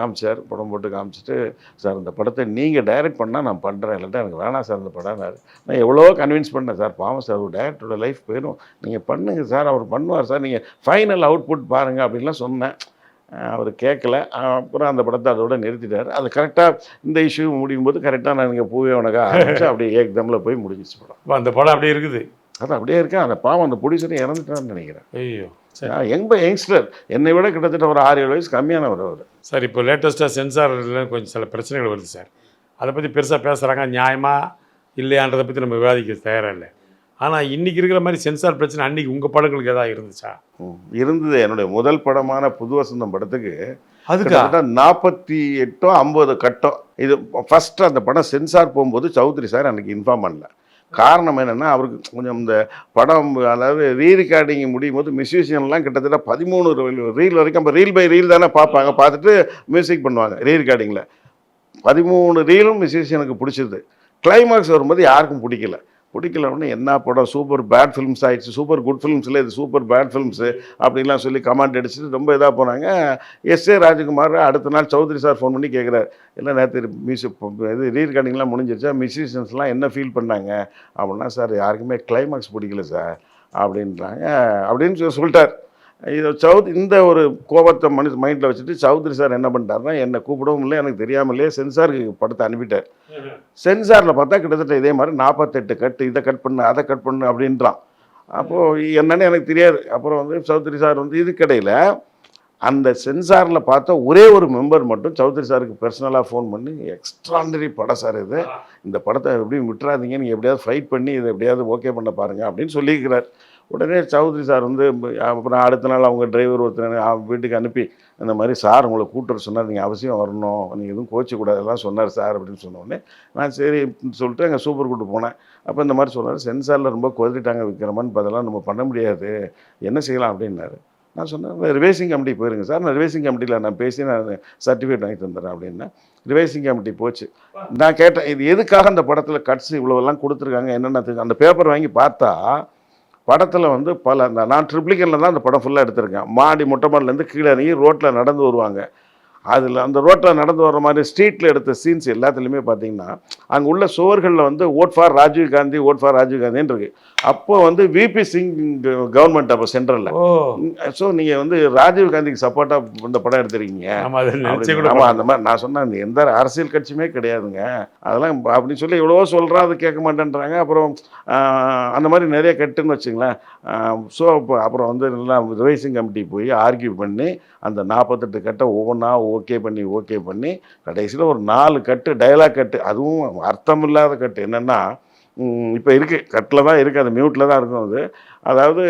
காமிச்சிட்டு, சார் இந்த படத்தை நீங்கள் டைரக்ட் பண்ணால் நான் பண்ணுறேன், இல்லாட்டா எனக்கு வேணாம் சார் இந்த படம். நான் எவ்வளோ கன்வின்ஸ் பண்ணேன் சார், பாவம் சார் ஒரு டைரக்டரோட லைஃப் போயிடும், நீங்கள் பண்ணுங்கள் சார், அவர் பண்ணுவார் சார், நீங்கள் ஃபைனல் அவுட்புட் பாருங்கள் அப்படின்லாம் சொன்னேன். அவர் கேட்கல. அப்புறம் அந்த படத்தை அதோட நிறுத்திட்டார். அது கரெக்டாக இந்த இஷ்யூ முடியும் போது கரெக்டாக நான் இங்கே பூவே உனக்கா ஆரம்பிச்சு அப்படியே ஏக்தமில் போய் முடிஞ்சிச்சு படம். அந்த படம் அப்படியே இருக்குது. அது அப்படியே இருக்கேன். அந்த பாவம் அந்த ப்ரொடியூசரை இறந்துட்டான்னு நினைக்கிறேன். ஐயோ, யங்ஸ்டர், என்னை விட கிட்டத்தட்ட ஒரு 6-7 வயசு கம்மியானவர் அவர். சார் இப்போ லேட்டஸ்ட்டாக சென்சாரில் கொஞ்சம் சில பிரச்சனைகள் வருது சார். அதை பற்றி பெருசாக பேசுகிறாங்க, நியாயமா இல்லையான்றதை பற்றி நம்ம விவாதிக்க தயாராக இல்லை. ஆனால் இன்றைக்கி இருக்கிற மாதிரி சென்சார் பிரச்சனை அன்றைக்கி உங்கள் படங்களுக்கு எதாவது இருந்துச்சா? இருந்தது. என்னுடைய முதல் படமான புது வசந்தம் படத்துக்கு அதுக்கு 48 50 கட்டம். இது ஃபஸ்ட்டு அந்த படம் சென்சார் போகும்போது சௌத்ரி சார் அன்றைக்கி இன்ஃபார்ம் பண்ணல. காரணம் என்னென்னா, அவருக்கு கொஞ்சம் இந்த படம் அதாவது ரீரெக்கார்டிங் முடியும் போது மியூசிஷியன்லாம் கிட்டத்தட்ட 13 ரீல் வரைக்கும், அப்போ ரீல் பை ரீல் தானே பார்ப்பாங்க, பார்த்துட்டு மியூசிக் பண்ணுவாங்க ரீரெக்கார்டிங்கில். 13 ரீலும் மியூசிஷியனுக்கு பிடிச்சிது. கிளைமாக்ஸ் வரும்போது யாருக்கும் பிடிக்கலன்னு என்ன படம் சூப்பர் பேட் ஃபிலிம்ஸ் ஆகிடுச்சு, சூப்பர் குட் ஃபிலிம்ஸில் இது சூப்பர் பேட் ஃபிலிம்ஸு அப்படின்லாம் சொல்லி கமெண்ட் அடிச்சுட்டு ரொம்ப இதாக போனாங்க. எஸ்ஏ ராஜகுமார் அடுத்த நாள் சௌத்ரி சார் ஃபோன் பண்ணி கேட்குறாரு, இல்லை நேற்று இது ரீரெக்கார்டிங்லாம் முடிஞ்சிருச்சா, மியூசிஷியன்ஸ்லாம் என்ன ஃபீல் பண்ணாங்க அப்படின்னா, சார் யாருக்குமே கிளைமாக்ஸ் பிடிக்கல சார் அப்படின்றாங்க அப்படின்னு சொல்லிட்டார். இதை இந்த ஒரு கோபத்தை மைண்டில் வச்சுட்டு சௌத்ரி சார் என்ன பண்ணிட்டாருன்னா, என்னை கூப்பிடவும் இல்லை, எனக்கு தெரியாமலே சென்சாருக்கு படத்தை அனுப்பிட்டார். சென்சாரில் பார்த்தா கிட்டத்தட்ட இதே மாதிரி 48 கட்டு, இதை கட் பண்ணு அதை கட் பண்ணு அப்படின்றான். அப்போது என்னன்னு எனக்கு தெரியாது. அப்புறம் சௌத்ரி சார் இதுக்கிடையில் அந்த சென்சாரில் பார்த்த ஒரே ஒரு மெம்பர் மட்டும் சௌத்ரி சாருக்கு பர்சனலாக ஃபோன் பண்ணி, எக்ஸ்ட்ரானரி படம் சார் இது, இந்த படத்தை எப்படியும் விட்டுறாதீங்க, நீங்கள் எப்படியாவது ஃபைட் பண்ணி இதை எப்படியாவது ஓகே பண்ண பாருங்கள் அப்படின்னு சொல்லியிருக்கிறார். உடனே சௌத்ரி சார் அப்புறம் அடுத்த நாள் அவங்க டிரைவர் ஒருத்தர் வீட்டுக்கு அனுப்பி, இந்த மாதிரி சார் உங்களை கூட்டுற சொன்னார், நீங்கள் அவசியம் வரணும், நீங்கள் எதுவும் கோச்சிக்கூடாதெல்லாம் சொன்னார் சார் அப்படின்னு சொன்னோடனே நான் சரி சொல்லிட்டு அங்கே சூப்பர் கூட்டு போனேன். அப்போ இந்த மாதிரி சொன்னார், சென்சாரில் ரொம்ப கொதிட்டாங்க விற்கிறமான்னு, இப்போ அதெல்லாம் நம்ம பண்ண முடியாது, என்ன செய்யலாம் அப்படின்னாரு. நான் சொன்னேன், ரிவைசிங் கமிட்டி போயிருங்க சார், நான் ரிவைசிங் கமிட்டியில் நான் பேசி நான் சர்டிஃபிகேட் வாங்கி தந்துடுறேன் அப்படின்னா. ரிவைசிங் கமிட்டி போச்சு. நான் கேட்டேன், இது எதுக்காக அந்த படத்தில் கட்ஸ் இவ்வளோவெல்லாம் கொடுத்துருக்காங்க என்னென்ன. அந்த பேப்பர் வாங்கி பார்த்தா படத்தில் பல நான் ட்ரிப்ளிகனில் தான் அந்த படம் ஃபுல்லாக எடுத்திருக்கேன். மொட்டை மாடிலேருந்து கீழே இறங்கி ரோட்டில் நடந்து வருவாங்க. அதில் அந்த ரோட்டில் நடந்து வர மாதிரி ஸ்ட்ரீட்டில் எடுத்த சீன்ஸ் எல்லாத்துலேயுமே பார்த்தீங்கன்னா, அங்கே உள்ள சுவர்களில் vote for Rajiv Gandhi, vote for Rajiv காந்தின்னு இருக்குது. அப்போ விபி சிங் கவர்மெண்ட் அப்போ சென்ட்ரலில். ஸோ நீங்கள் ராஜீவ் காந்திக்கு சப்போர்ட்டாக இந்த படம் எடுத்துருக்கீங்க. ஆமாம், அந்த மாதிரி நான் சொன்னேன், எந்த அரசியல் கட்சியுமே கிடையாதுங்க அதெல்லாம் அப்படின்னு சொல்லி எவ்வளவோ சொல்கிறேன், அது கேட்க மாட்டேன்றாங்க. அப்புறம் அந்த மாதிரி நிறைய கட்டுன்னு வச்சுங்களேன். ஸோ அப்புறம் நல்லா ரிவைசிங் கமிட்டி போய் ஆர்கியூ பண்ணி அந்த 48 கட்டை ஒவ்வொன்றா ஓகே பண்ணி கடைசியில் ஒரு 4 கட்டு டயலாக் கட்டு, அதுவும் அர்த்தம் இல்லாத கட்டு. என்னென்னா, இப்போ இருக்குது கட்டில் தான் இருக்குது, அது மியூட்டில் தான் இருக்கும். அதாவது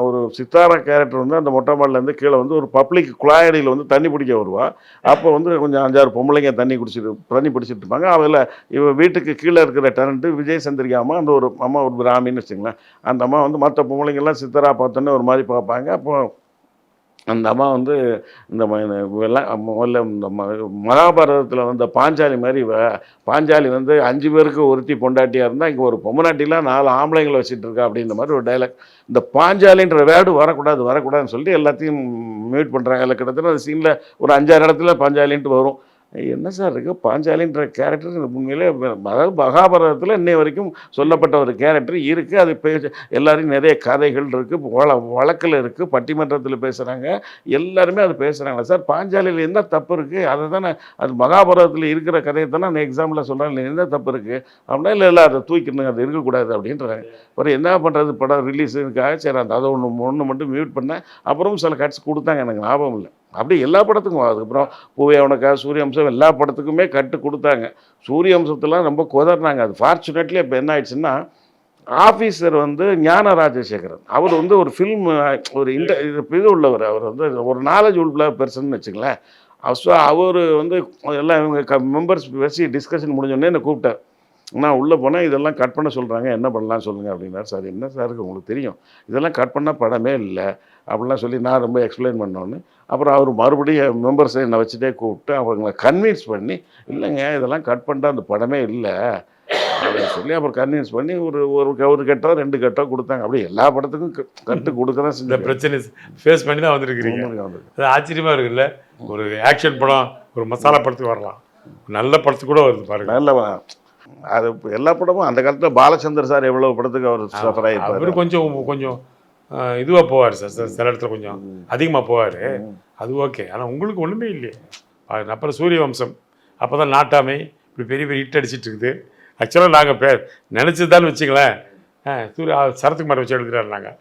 ஒரு சித்தாரா கேரக்டர் அந்த மொட்டை மாடிலேருந்து கீழே ஒரு பப்ளிக் குழாயடியில் தண்ணி பிடிக்க வருவா. அப்போ கொஞ்சம் 5-6 பொம்பளைங்க தண்ணி பிடிச்சிட்டு இருப்பாங்க. அதில் இவ வீட்டுக்கு கீழே இருக்கிற டெனண்ட்டு விஜய் சந்திரிகாமா, அந்த ஒரு அம்மா, ஒரு பிராமின்னு வச்சுங்களேன். அந்த அம்மா மற்ற பொம்பளைங்கள்லாம் சித்தாரா பார்த்தோன்னே ஒரு மாதிரி பார்ப்பாங்க. அப்போ அந்த அம்மா இந்த முதல்ல இந்த மகாபாரதத்தில் பாஞ்சாலி மாதிரி பாஞ்சாலி 5 பேருக்கு ஒருத்தி பொண்டாட்டியாக இருந்தால், இங்கே ஒரு பொம்மநாட்டிலாம் 4 ஆம்பளைங்களை வச்சுட்டு இருக்கா அப்படின்ற மாதிரி ஒரு டைலாக். இந்த பாஞ்சாலின்ற வேர்டு வரக்கூடாதுன்னு சொல்லிட்டு எல்லாத்தையும் மியூட் பண்ணுறாங்க. அதில் கிட்டத்தட்ட அந்த சீனில் ஒரு 5-6 இடத்துல பாஞ்சாலின்ட்டு வரும். என்ன சார் இருக்குது பாஞ்சாலின்ற கேரக்டர் உண்மையிலே, அதாவது மகாபாரதத்தில் இன்னை வரைக்கும் சொல்லப்பட்ட ஒரு கேரக்டர் இருக்குது. அது எல்லாரையும் நிறைய கதைகள் இருக்குது, வழக்கில் இருக்குது, பட்டிமன்றத்தில் பேசுகிறாங்க, எல்லாருமே அது பேசுகிறாங்களா சார். பாஞ்சாலியில் என்ன தப்பு இருக்குது? அதை தானே, அது மகாபாரதத்தில் இருக்கிற கதையை தானே அந்த எக்ஸாம்பிளில் சொல்கிறாங்க, என்ன தப்பு இருக்குது அப்படின்னா, இல்லை அதை தூக்கிடணும், அது இருக்கக்கூடாது அப்படின்றாங்க. அப்புறம் என்ன பண்ணுறது, படம் ரிலீஸுக்காக சரி அதை ஒன்று மட்டும் மியூட் பண்ணேன். அப்புறம் சில கட்ஸ் கொடுத்தாங்க, எனக்கு ஞாபகம் இல்லை. அப்படி எல்லா படத்துக்கும். அதுக்கப்புறம் பூவே உனக்கா, சூரியவம்சம் எல்லா படத்துக்குமே கட்டு கொடுத்தாங்க. சூரியவம்சத்துலாம் ரொம்ப குதறினாங்க. அது ஃபார்ச்சுனேட்லி இப்போ என்ன ஆயிடுச்சுன்னா, ஆஃபீஸர் ஞான ராஜசேகரன் அவர் ஒரு ஃபில்ம் ஒரு இது உள்ளவர். அவர் ஒரு நாலேஜ் உள்ள பெர்சன் வச்சுங்களேன். ஸோ அவர் எல்லாம் இவங்க மெம்பர்ஸ் பேசி டிஸ்கஷன் முடிஞ்சோடனே என்னை கூப்பிட்டார். நான் உள்ளே போனால் இதெல்லாம் கட் பண்ண சொல்கிறாங்க, என்ன பண்ணலாம் சொல்லுங்கள் அப்படின்னாரு. சார் என்ன சார் உங்களுக்கு தெரியும், இதெல்லாம் கட் பண்ணால் படமே இல்லை அப்படிலாம் சொல்லி நான் ரொம்ப எக்ஸ்பிளைன் பண்ணோன்னு, அப்புறம் அவர் மறுபடியும் மெம்பர்ஸை என்னை வச்சுட்டே கூப்பிட்டு அவங்களை கன்வின்ஸ் பண்ணி, இல்லைங்க இதெல்லாம் கட் பண்ணிட்டா அந்த படமே இல்லை அப்படின்னு சொல்லி அப்புறம் கன்வின்ஸ் பண்ணி ஒரு கட்டோ 2 கட்டோ கொடுத்தாங்க. அப்படியே எல்லா படத்துக்கும் கட்டு கொடுக்க தான் செஞ்ச பிரச்சனை ஃபேஸ் பண்ணி தான் வந்துருக்கிறீங்க. அது ஆச்சரியமாக இருக்குல்ல, ஒரு ஆக்ஷன் படம் ஒரு மசாலா படத்துக்கு வரலாம், நல்ல படத்துக்கு கூட வருது பாருங்க. நல்ல அது எல்லா படமும் அந்த காலத்தில் பாலச்சந்தர் சார் எவ்வளோ படத்துக்கு அவர் சஃபர் ஆகிருப்பார். அவர் கொஞ்சம் இதுவாக போவார் சார், சில இடத்துல கொஞ்சம் அதிகமாக போவார், அது ஓகே. ஆனால் உங்களுக்கு ஒன்றுமே இல்லையே. அப்புறம் சூரியவம்சம் அப்போ தான் நாட்டாமை இப்படி பெரிய ஹிட் அடிச்சிட்டு இருக்குது. ஆக்சுவலாக நாங்கள் நினச்சதான்னு வச்சுங்களேன், சரத்குமார் வச்சு எழுதுகிறாரு.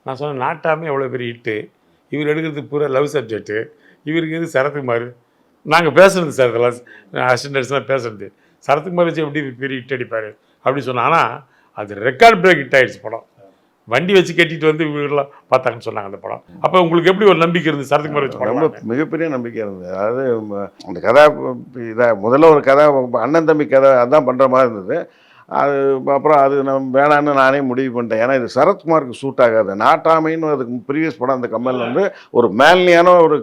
நான் சொன்னேன் நாட்டாமை எவ்வளோ பெரிய ஹிட்டு, இவர் எடுக்கிறது பூரா லவ் சப்ஜெக்ட்டு, இவருக்கு இது சரத்குமார். நாங்கள் பேசுகிறது சார், இதெல்லாம் அசிஸ்டன்ட்ஸ்லாம் பேசுகிறது. சரத்குமார் வச்சு எப்படி பெரிய ஹிட் அடிப்பார் அப்படின்னு சொன்னா. ஆனால் அது ரெக்கார்ட் பிரேக் ஹிட் ஆகிடுச்சு படம். வண்டி வச்சு கட்டிட்டு வந்து இவங்கெல்லாம் பார்த்தாங்கன்னு சொன்னாங்க அந்த படம். அப்போ உங்களுக்கு எப்படி ஒரு நம்பிக்கை இருந்தது சரத்குமார் வச்சு ரொம்ப மிகப்பெரிய நம்பிக்கை இருந்தது. அதாவது அந்த கதை முதல்ல ஒரு கதை அண்ணன் தம்பி கதை அதான் பண்ணுற மாதிரி இருந்தது. அது அப்புறம் அது நான் வேணான்னு நானே முடிவு பண்ணிட்டேன். ஏன்னா இது சரத்குமாருக்கு சூட் ஆகாது. நாட்டாமைன்னு அதுக்கு ப்ரீவியஸ் படம் அந்த கமலில் வந்து ஒரு மேன்லியான ஒரு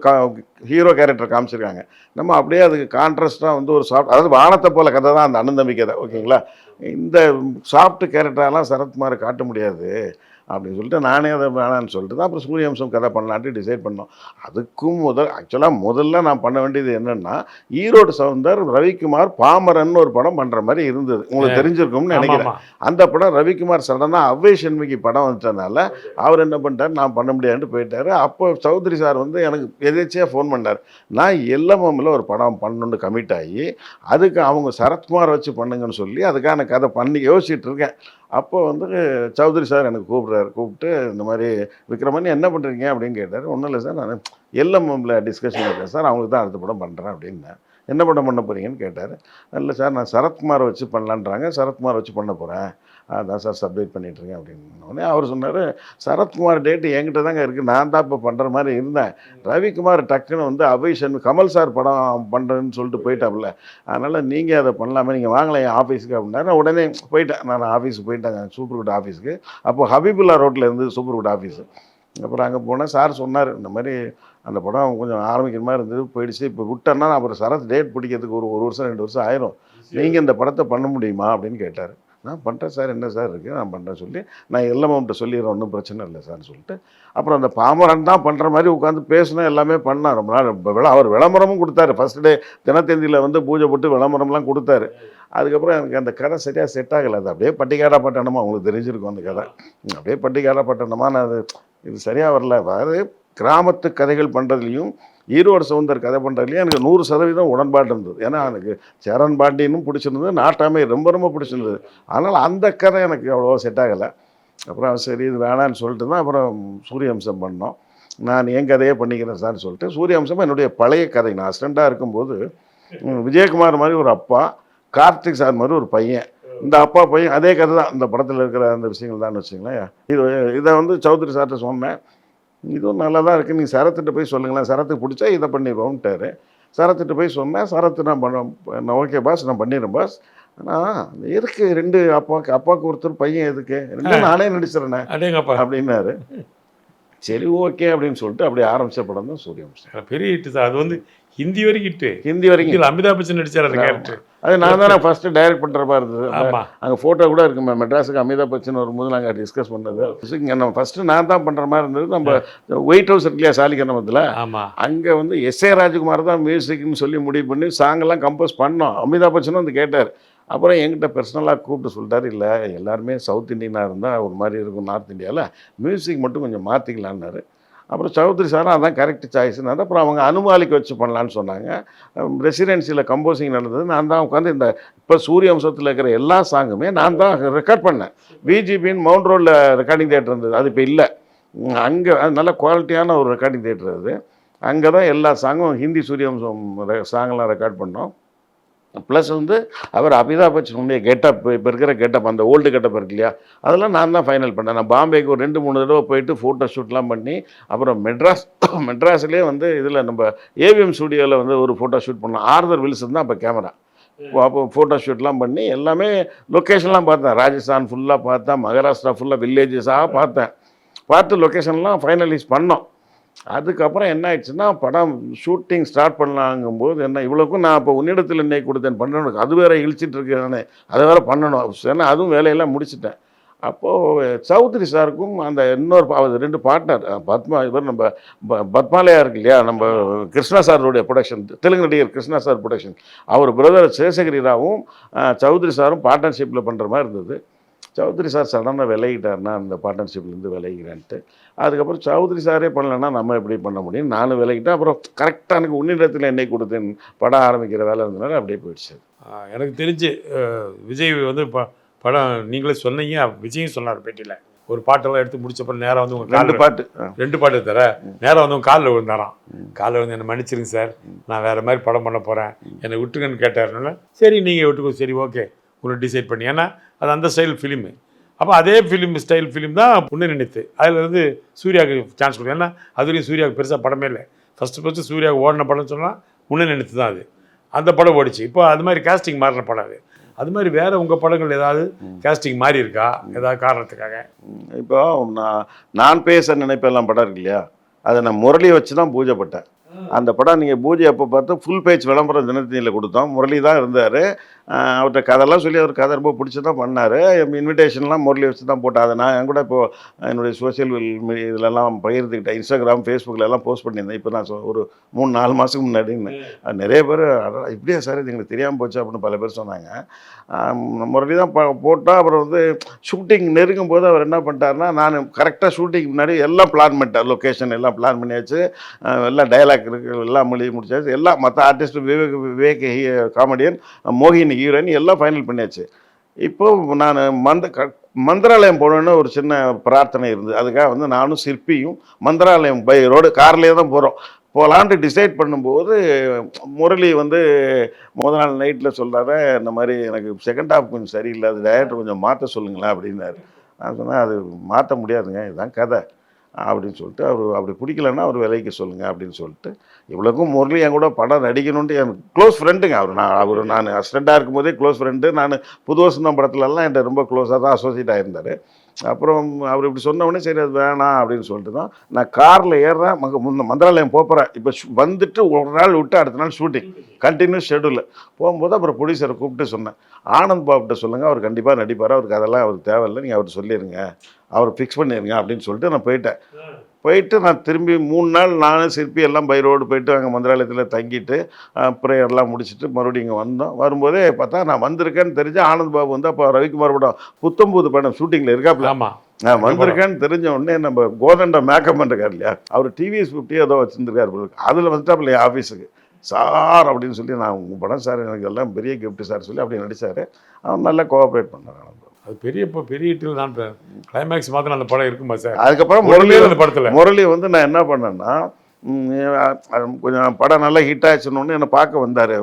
ஹீரோ கேரக்டர் காமிச்சிருக்காங்க. நம்ம அப்படியே அதுக்கு கான்ட்ராஸ்டாக வந்து ஒரு சாஃப்ட், அதாவது வானத்தை போல கதை தான் அந்த அண்ணன் தம்பி கதை. ஓகேங்களா? இந்த சாஃப்ட் கேரக்டரெல்லாம் சரத்குமார் காட்ட முடியாது அப்படின்னு சொல்லிட்டு நானே அதை வேணான்னு சொல்லிட்டு தான் அப்புறம் சூரியவம்சம் கதை பண்ணலான்ட்டு டிசைட் பண்ணோம். அதுக்கும் முதல்ல நான் பண்ண வேண்டியது என்னென்னா, ஈரோடு சவுந்தர் ரவிக்குமார் பாமரன் ஒரு படம் பண்ணுற மாதிரி இருந்தது. உங்களுக்கு தெரிஞ்சிருக்கும்னு நினைக்கிறேன். அந்த படம் ரவிக்குமார் சடனாக அவ்வை சண்முகி படம் வந்துட்டதுனால அவர் என்ன பண்ணிட்டார், நான் பண்ண முடியாதுன்னு போயிட்டார். அப்போ சௌத்ரி சார் வந்து எனக்கு எதேச்சியாக ஃபோன் பண்ணார். நான் எல்எம்எம்மில் ஒரு படம் பண்ணணுன்னு கமிட் ஆகி அதுக்கு அவங்க சரத்குமார் வச்சு பண்ணுங்கன்னு சொல்லி அதுக்கான கதை பண்ணி யோசிச்சுட்டு இருக்கேன். அப்போ வந்து சௌத்ரி சார் எனக்கு கூப்பிட்டு இந்த மாதிரி விக்ரமன் என்ன பண்ணுறீங்க அப்படின்னு கேட்டார். ஒன்றும் இல்லை சார், நான் எல்எம்எம்மில் டிஸ்கஷன் இருக்கேன் சார், அவங்களுக்கு தான் அடுத்த படம் பண்ணுறேன் அப்படின்னேன். என்ன படம் பண்ண போகிறீங்கன்னு கேட்டார். இல்லை சார், நான் சரத்குமாரை வச்சு பண்ணலான்றாங்க, சரத்குமார் வச்சு பண்ண போகிறேன், அதான் சார் சப்மிட் பண்ணிட்டுருக்கேன் அப்படின்னோடனே அவர் சொன்னார், சரத்குமார் டேட்டு என்கிட்ட தாங்க இருக்குது, நான் தான் இப்போ பண்ணுற மாதிரி இருந்தேன். ரவிக்குமார் டக்குன்னு வந்து அபய் சண்முகி கமல் சார் படம் பண்ணுறேன்னு சொல்லிட்டு போயிட்டாப்புல, அதனால் நீங்கள் அதை பண்ணலாமே, நீங்கள் வாங்கலாம் என் ஆஃபீஸுக்கு அப்படின்னா. நான் உடனே போயிட்டேன், நான் ஆஃபீஸுக்கு போயிட்டேங்க சூப்பர்குட் ஆஃபீஸுக்கு. அப்போது ஹபீபுல்லா ரோட்டில் இருந்து சூப்பர்குட் ஆஃபீஸு. அப்புறம் அங்கே போனால் சார் சொன்னார், இந்த மாதிரி அந்த படம் கொஞ்சம் ஆரம்பிக்கிற மாதிரி இருந்தது, போயிடுச்சு, இப்போ விட்டேன்னா அப்புறம் சரத் டேட் பிடிக்கிறதுக்கு ஒரு வருஷம் 2 வருஷம் ஆயிரும், நீங்கள் இந்த படத்தை பண்ண முடியுமா அப்படின்னு கேட்டார். நான் பண்ணுறேன் சார், என்ன சார் இருக்குது, நான் பண்ணுறேன் சொல்லி நான் எல்லம்கிட்ட சொல்லிடுறேன், ஒன்றும் பிரச்சனை இல்லை சார்னு சொல்லிட்டு அப்புறம் அந்த பாமரன் தான் பண்ணுற மாதிரி உட்காந்து பேசணும், எல்லாமே பண்ணார். ரொம்ப நாள் அவர் விளம்பரமும் கொடுத்தாரு. ஃபஸ்ட் டே தினத்தந்தியில் வந்து பூஜை போட்டு விளம்பரம்லாம் கொடுத்தாரு. அதுக்கப்புறம் எனக்கு அந்த கதை சரியாக செட் ஆகலை. அது அப்படியே பட்டிக்காடா பட்டணமா, அவங்களுக்கு தெரிஞ்சிருக்கும் அந்த கதை, அப்படியே பட்டிக்காடா பட்டணமா, நான் அது இது சரியாக வரல. அதாவது கிராமத்து கதைகள் பண்ணுறதுலையும் ஈரோடு சவுந்தர் கதை பண்ணுறதுலையும் எனக்கு 100% உடன்பாடு இருந்தது. ஏன்னா எனக்கு சேரன் பாண்டியனும் பிடிச்சிருந்தது, நாட்டாமை ரொம்ப ரொம்ப பிடிச்சிருந்தது. அதனால் அந்த கதை எனக்கு அவ்வளோவா செட் ஆகலை. அப்புறம் சரி இது வேணான்னு சொல்லிட்டு தான் அப்புறம் சூரியவம்சம் பண்ணோம். நான் என் கதையே பண்ணிக்கிறேன் சார்னு சொல்லிட்டு சூரியவம்சம் என்னுடைய பழைய கதை. நான் அசிஸ்டண்ட்டாக இருக்கும்போது விஜயகுமார் மாதிரி ஒரு அப்பா, கார்த்திக் சார் மாதிரி ஒரு பையன், இந்த அப்பா பையன் அதே கதை தான் இந்த படத்தில் இருக்கிற அந்த விஷயங்கள் தான் வச்சுங்களேன். இதை வந்து சௌத்ரி சார்கிட்ட சொன்னேன், இதுவும் நல்லா தான் இருக்குது, நீங்கள் சரத்துட்டு போய் சொல்லுங்களேன், சரத்துக்கு பிடிச்சா இதை பண்ணிடுவோம்ட்டாரு. சரத்துட்டு போய் சொன்னேன், சரத்து நான் ஓகே பாஸ், நான் பண்ணிடுறேன் பாஸ், ஆனால் எதுக்கு 2 அப்பாவுக்கு ஒருத்தர் பையன் எதுக்கு, 2 நானே நடிச்சிடறேன் அப்படின்னாரு. சரி ஓகே அப்படின்னு சொல்லிட்டு அப்படியே ஆரம்பித்த படம் தான் சூரியவம்சம். பெரிய ஹிட்டு சார். அது வந்து ஹிந்தி வரைக்கும் ஹிட்டு. ஹிந்தி வரைக்கும் அமிதாப் பச்சன் நடிச்சார் அந்த கேரக்டர். அது நான் தான் ஃபஸ்ட்டு டைரக்ட் பண்ணுற மாதிரி இருந்தது. அங்கே ஃபோட்டோ கூட இருக்குமே, மெட்ராஸுக்கு அமிதாப் பச்சன் வரும்போது நாங்கள் டிஸ்கஸ் பண்ணது. இங்கே நம்ம ஃபஸ்ட்டு நான் தான் பண்ணுற மாதிரி இருந்தது. நம்ம ஒயிட் ஹவுஸ் இல்லையா சாலிகிராமத்தில், அங்கே வந்து எஸ்ஏ ராஜ்குமார் தான் மியூசிக்னு சொல்லி முடிவு பண்ணி சாங்கெல்லாம் கம்போஸ் பண்ணோம். அமிதாப் பச்சனும் வந்து கேட்டார். அப்புறம் என்கிட்ட பர்சனலாக கூப்பிட்டு சொல்லிட்டாரு, இல்லை எல்லாருமே சவுத் இண்டியனாக இருந்தால் ஒரு மாதிரி இருக்கும், நார்த் இந்தியாவில் மியூசிக் மட்டும் கொஞ்சம் மாற்றிக்கலான்னாரு. அப்புறம் சௌத்ரி சாரும் அதான் கரெக்ட் சாய்ஸ்னாரு. அப்புறம் அவங்க அனுமாலிக்கு வச்சு பண்ணலான்னு சொன்னாங்க. ரெசிடென்சியில் கம்போசிங் நடந்தது. நான் தான் உட்காந்து இந்த இப்போ சூரியவம்சத்தில் இருக்கிற எல்லா சாங்குமே நான் தான் ரெக்கார்ட் பண்ணேன். விஜிபின்னு மவுண்ட் ரோடில் ரெக்கார்டிங் தியேட்டர் இருந்தது, அது இப்போ இல்லை. அங்கே நல்ல குவாலிட்டியான ஒரு ரெக்கார்டிங் தியேட்டர் அது. அங்கே தான் எல்லா சாங்கும் ஹிந்தி சூரியவம்சம் சாங்கெல்லாம் ரெக்கார்ட் பண்ணோம். ப்ளஸ் வந்து அவர் அமிதாப் பச்சனுடைய கெட்டப், இப்போ இருக்கிற கெட்டப், அந்த ஓல்டு கெட்டப் இருக்கு இல்லையா, அதெல்லாம் நான் தான் ஃபைனல் பண்ணேன். நான் பாம்பேக்கு ஒரு 2-3 தடவை போயிட்டு ஃபோட்டோ ஷூட்லாம் பண்ணி, அப்புறம் மெட்ராஸ்லேயே வந்து இதில் நம்ம ஏவிஎம் ஸ்டுடியோவில் வந்து ஒரு ஃபோட்டோ ஷூட் பண்ணோம். ஆர்தர் வில்சன் தான் அப்போ கேமரா. அப்போ ஃபோட்டோ ஷூட்லாம் பண்ணி எல்லாமே லொக்கேஷன்லாம் பார்த்தேன். ராஜஸ்தான் ஃபுல்லாக பார்த்தேன், மகாராஷ்டிரா ஃபுல்லாக வில்லேஜஸாக பார்த்து லொக்கேஷன்லாம் ஃபைனலைஸ் பண்ணோம். அதுக்கப்புறம் என்ன ஆயிடுச்சுன்னா, படம் ஷூட்டிங் ஸ்டார்ட் பண்ணலாங்கும்போது என்ன, இவ்வளோக்கும் நான் இப்போ உன்னிடத்தில் என்னை கொடுத்தேன் பண்ணணும், அது வேறு இழிச்சிட்டு இருக்கேன், அதை வேறு பண்ணணும். ஏன்னா அதுவும் வேலையெல்லாம் முடிச்சுட்டேன். அப்போது சௌத்ரி சாருக்கும் அந்த இன்னொரு 2 பார்ட்னர் இவர் நம்ம பத்மாலயா இருக்கு இல்லையா, நம்ம கிருஷ்ணா சாருடைய ப்ரொடக்ஷன், தெலுங்கு நடிகர் கிருஷ்ணா சார் ப்ரொடக்ஷன், அவர் பிரதர் சேஷகிரி ராவும் சௌத்ரி சாரும் பார்ட்னர்ஷிப்பில் பண்ணுற மாதிரி இருந்தது. சௌத்ரி சார் சடனாக விலகிட்டார்னா அந்த பார்ட்னர்ஷிப்லேருந்து விலகிறேன்ட்டு. அதுக்கப்புறம் சௌத்ரி சாரே பண்ணலைன்னா நம்ம எப்படி பண்ண முடியும், நானும் விலகிட்டேன். அப்புறம் கரெக்டாக எனக்கு உன்னிடத்தில் என்னை கொடுத்தேன் படம் ஆரம்பிக்கிற வேலை இருந்தனால அப்படியே போயிடுச்சு. எனக்கு தெரிஞ்சு விஜய் வந்து படம் நீங்களே சொன்னீங்க, விஜயும் சொன்னார் பேட்டியில், ஒரு பாட்டெல்லாம் எடுத்து முடிச்சப்பறம் நேராக வந்து உங்கள் 2 பாட்டு 2 பாட்டு தர நேராக வந்து உங்கள் காலில் விழுந்தாராம். காலில் வந்து என்னை மன்னிச்சிருங்க சார், நான் வேறு மாதிரி படம் பண்ண போகிறேன், என்னை விட்டுங்கன்னு கேட்டாருனால சரி நீங்கள் விட்டுக்கோ, சரி ஓகே உங்களுக்கு டிசைட் பண்ணி. ஏன்னா அது அந்த ஸ்டைல் ஃபிலிமு. அப்போ அதே ஸ்டைல் ஃபிலிம் தான் உன்னை நினைத்து. அதில் வந்து சூர்யாவுக்கு சான்ஸ் கொடுக்கும். ஏன்னா அதுலேயும் சூர்யாவுக்கு பெருசாக படமே இல்லை. ஃபஸ்ட்டு சூர்யாவுக்கு ஓடின படம்னு சொன்னால் உன்னை நினைத்து தான் அது. அந்த படம் ஓடிச்சு. இப்போ அது மாதிரி கேஸ்டிங் மாறின படம் அது. அது மாதிரி வேறு உங்கள் படங்கள் ஏதாவது கேஸ்டிங் மாறி இருக்கா ஏதாவது காரணத்துக்காக? இப்போ நான் பேச நினைப்பெல்லாம் படம் இருக்கு இல்லையா, அதை நான் முரளி வச்சு தான் பூஜை பட்டேன். அந்த படம் நீங்கள் பூஜை அப்போ பார்த்து ஃபுல் பேஜ் விளம்பரம் தினத்தனியில் கொடுத்தோம். முரளி தான் இருந்தார். அவர்கிட்ட கதையெல்லாம் சொல்லி அவர் கதை ரொம்ப பிடிச்சி தான் பண்ணார். இன்விடேஷன்லாம் முரளி வச்சு தான் போட்டேன். அதை நான் கூட இப்போது என்னுடைய சோஷியல் மீடியா இதிலெல்லாம் பகிர்ந்துக்கிட்டேன். இன்ஸ்டாகிராம், ஃபேஸ்புக்கிலலாம் போஸ்ட் பண்ணியிருந்தேன். இப்போ நான் ஒரு 3-4 மாதத்துக்கு முன்னாடின்னு நிறைய பேர் இப்படியா சார் இது எங்களுக்கு தெரியாமல் போச்சு அப்படின்னு பல பேர் சொன்னாங்க. முரளி தான் போட்டால். அப்புறம் வந்து ஷூட்டிங் நெருங்கும் போது அவர் என்ன பண்ணிட்டாருன்னா, நான் கரெக்டாக ஷூட்டிங் முன்னாடி எல்லாம் பிளான் பண்ணிட்டேன். லொக்கேஷன் எல்லாம் பிளான் பண்ணியாச்சு, எல்லாம் டைலாக் இருக்குது, எல்லாம் மொழி முடிச்சாச்சு, எல்லாம் மற்ற ஆர்டிஸ்ட் விவேக் காமெடியன், மோகினி ஹீரோயின் எல்லாம் ஃபைனல் பண்ணியாச்சு. இப்போது நான் மந்திராலயம் போகணுன்னு ஒரு சின்ன பிரார்த்தனை இருந்தது. அதுக்காக வந்து நானும் சிற்பியும் மந்திராலயம் பை ரோடு கார்லேயே தான் போகலான்ட்டு டிசைட் பண்ணும்போது முரளி வந்து முதல் நாள் நைட்டில் சொல்கிறாரு, இந்த மாதிரி எனக்கு செகண்ட் ஹாஃப் கொஞ்சம் சரியில்லை, அது டைரக்டர் கொஞ்சம் மாற்ற சொல்லுங்களேன் அப்படின்னாரு. நான் சொன்னேன் அது மாற்ற முடியாதுங்க, இதுதான் கதை அப்படின்னு சொல்லிட்டு, அவர் அப்படி பிடிக்கலன்னா அவர் விலைக்கு சொல்லுங்கள் அப்படின்னு சொல்லிட்டு. இவ்வளோக்கும் முரளி என் கூட படம் நடிக்கணுன்ட்டு எனக்கு க்ளோஸ் ஃப்ரெண்டுங்க. நான் அசிஸ்டண்ட்டாக இருக்கும்போதே க்ளோஸ் ஃப்ரெண்டு. நான் புது வசந்தம் படத்துலலாம் என்கிட்ட ரொம்ப க்ளோஸாக தான் அசோசியேட் ஆகியிருந்தார். அப்புறம் அவர் இப்படி சொன்ன உடனே சரி அது வேணாம் அப்படின்னு சொல்லிட்டு தான் நான் காரில் ஏறுறேன். மந்திராலயம் போகிறேன். இப்போ வந்துட்டு ஒரு நாள் விட்டு அடுத்த நாள் ஷூட்டிங் கண்டினியூஸ் ஷெடியூல் போகும்போது அப்புறம் ப்ரொடியூசரை கூப்பிட்டு சொன்னேன், ஆனந்த் பாபுகிட்ட சொல்லுங்கள், அவர் கண்டிப்பாக நடிப்பார், அவருக்கு அதெல்லாம் அவருக்கு தேவையில்லை, நீங்கள் அவர்கிட்ட சொல்லிடுங்க, அவர் ஃபிக்ஸ் பண்ணிடுங்க அப்படின்னு சொல்லிட்டு நான் போயிட்டு நான் திரும்பி 3 நாள் நானும் சிற்பி எல்லாம் பை ரோடு போயிட்டு அங்கே மந்திராலயத்தில் தங்கிட்டு ப்ரேயர்லாம் முடிச்சுட்டு மறுபடியும் இங்கே வந்தோம். வரும்போதே பார்த்தா நான் வந்திருக்கேன்னு தெரிஞ்சு ஆனந்த் பாபு வந்து அப்போ ரவிக்குமார் படம் புத்தம்புது படம் ஷூட்டிங்கில் இருக்காப்புல. நான் வந்திருக்கேன்னு தெரிஞ்ச உடனே நம்ம கோதண்ட மேக்கப் பண்ணிருக்காரு இல்லையா, அவர் டிவிஎஸ் 50 ஏதோ வச்சுருந்துருக்காரு, அதில் வந்துட்டாப்புல என் ஆஃபீஸுக்கு. சார் அப்படின்னு சொல்லி, நான் உங்கள் படம் சார் எனக்கு எல்லாம் பெரிய கிஃப்ட் சார் சொல்லி அப்படி நடித்தார். அவன் நல்லா கோஆப்ரேட் பண்ணார். அது பெரிய ஹிட்டில் தான். கிளைமேக்ஸ் மாத்திரம் அந்த படம் இருக்குமா சார்? அதுக்கப்புறம் அந்த படத்தில் முரளி வந்து நான் என்ன பண்ணேன்னா, கொஞ்சம் படம் நல்லா ஹிட் ஆச்சுன்னு என்னை பார்க்க வந்தார்.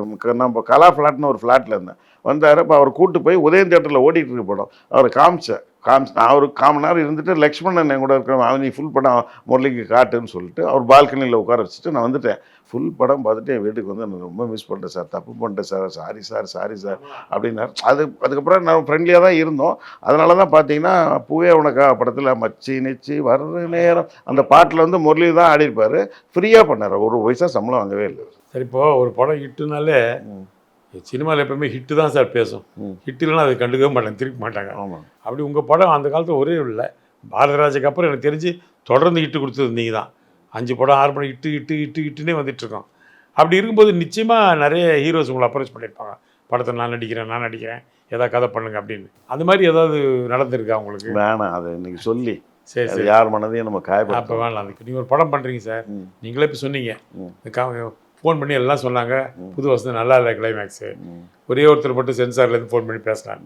நம்ம கலா ஃப்ளாட்னு ஒரு ஃப்ளாட்டில் இருந்தேன். வந்தார். இப்போ அவர் கூப்பிட்டு போய் உதயம் தேட்டரில் ஓடிட்டு இருக்க படம் அவரை காமிச்சேன். நான் ஒரு 1/4 மணி நேரம் இருந்துட்டு லக்ஷ்மணன் என் கூட இருக்கிற அவன் நீ ஃபுல் படம் முரளிக்கு காட்டுன்னு சொல்லிட்டு அவர் பால்கனியில் உட்கார வச்சுட்டு நான் வந்துட்டேன். ஃபுல் படம் பார்த்துட்டு என் வீட்டுக்கு வந்து நான் ரொம்ப மிஸ் பண்ணுறேன் சார், தப்பு பண்ணிட்டேன் சார், சாரி சார் அப்படின்னாரு. அதுக்கப்புறம் நான் ஃப்ரெண்ட்லியாக தான் இருந்தோம். அதனால தான் பார்த்தீங்கன்னா பூவே உனக்கா படத்தில் மச்சி நிச்சி வர்ற நேரம் அந்த பாட்டில் வந்து முரளி தான் ஆடிருப்பார். ஃப்ரீயாக பண்ணார், ஒரு பைசா சம்பளம் வாங்கவே இல்லை. சரி, இப்போது ஒரு படம் ஹிட்டுனாலே சினிமாவில் எப்பவுமே ஹிட்டு தான் சார் பேசும். ஹிட் இல்லைன்னா அதை கண்டுக்கவே மாட்டாங்க, திருப்பி மாட்டாங்க. ஆமாம். அப்படி உங்கள் படம் அந்த காலத்தில் ஒரே இல்லை. பாரதிராஜுக்கு அப்புறம் எனக்கு தெரிஞ்சு தொடர்ந்து ஹிட்டு கொடுத்தது நீங்கள் தான். 5 படம் 6 படம் ஹிட்டுன்னே வந்துட்டுருக்கோம். அப்படி இருக்கும்போது நிச்சயமாக நிறைய ஹீரோஸ் உங்களை அப்ரோச் பண்ணியிருப்பாங்க, படத்தை நான் நடிக்கிறேன் ஏதாவது கதை பண்ணுங்க அப்படின்னு. அது மாதிரி ஏதாவது நடந்திருக்கா உங்களுக்கு? வேணாம், அதை இன்னைக்கு சொல்லி சரி யார் மனதையும் நம்ம காயப்படும். அப்போ வேணாம். அதுக்கு நீங்கள் ஒரு படம் பண்ணுறீங்க சார், நீங்களே இப்போ சொன்னீங்க, ஃபோன் பண்ணி எல்லாம் சொன்னாங்க புது வசந்தம் நல்லா இல்லை கிளைமேக்ஸு, ஒரே ஒருத்தர் மட்டும் சென்சார்லேருந்து ஃபோன் பண்ணி பேசுகிறாங்க.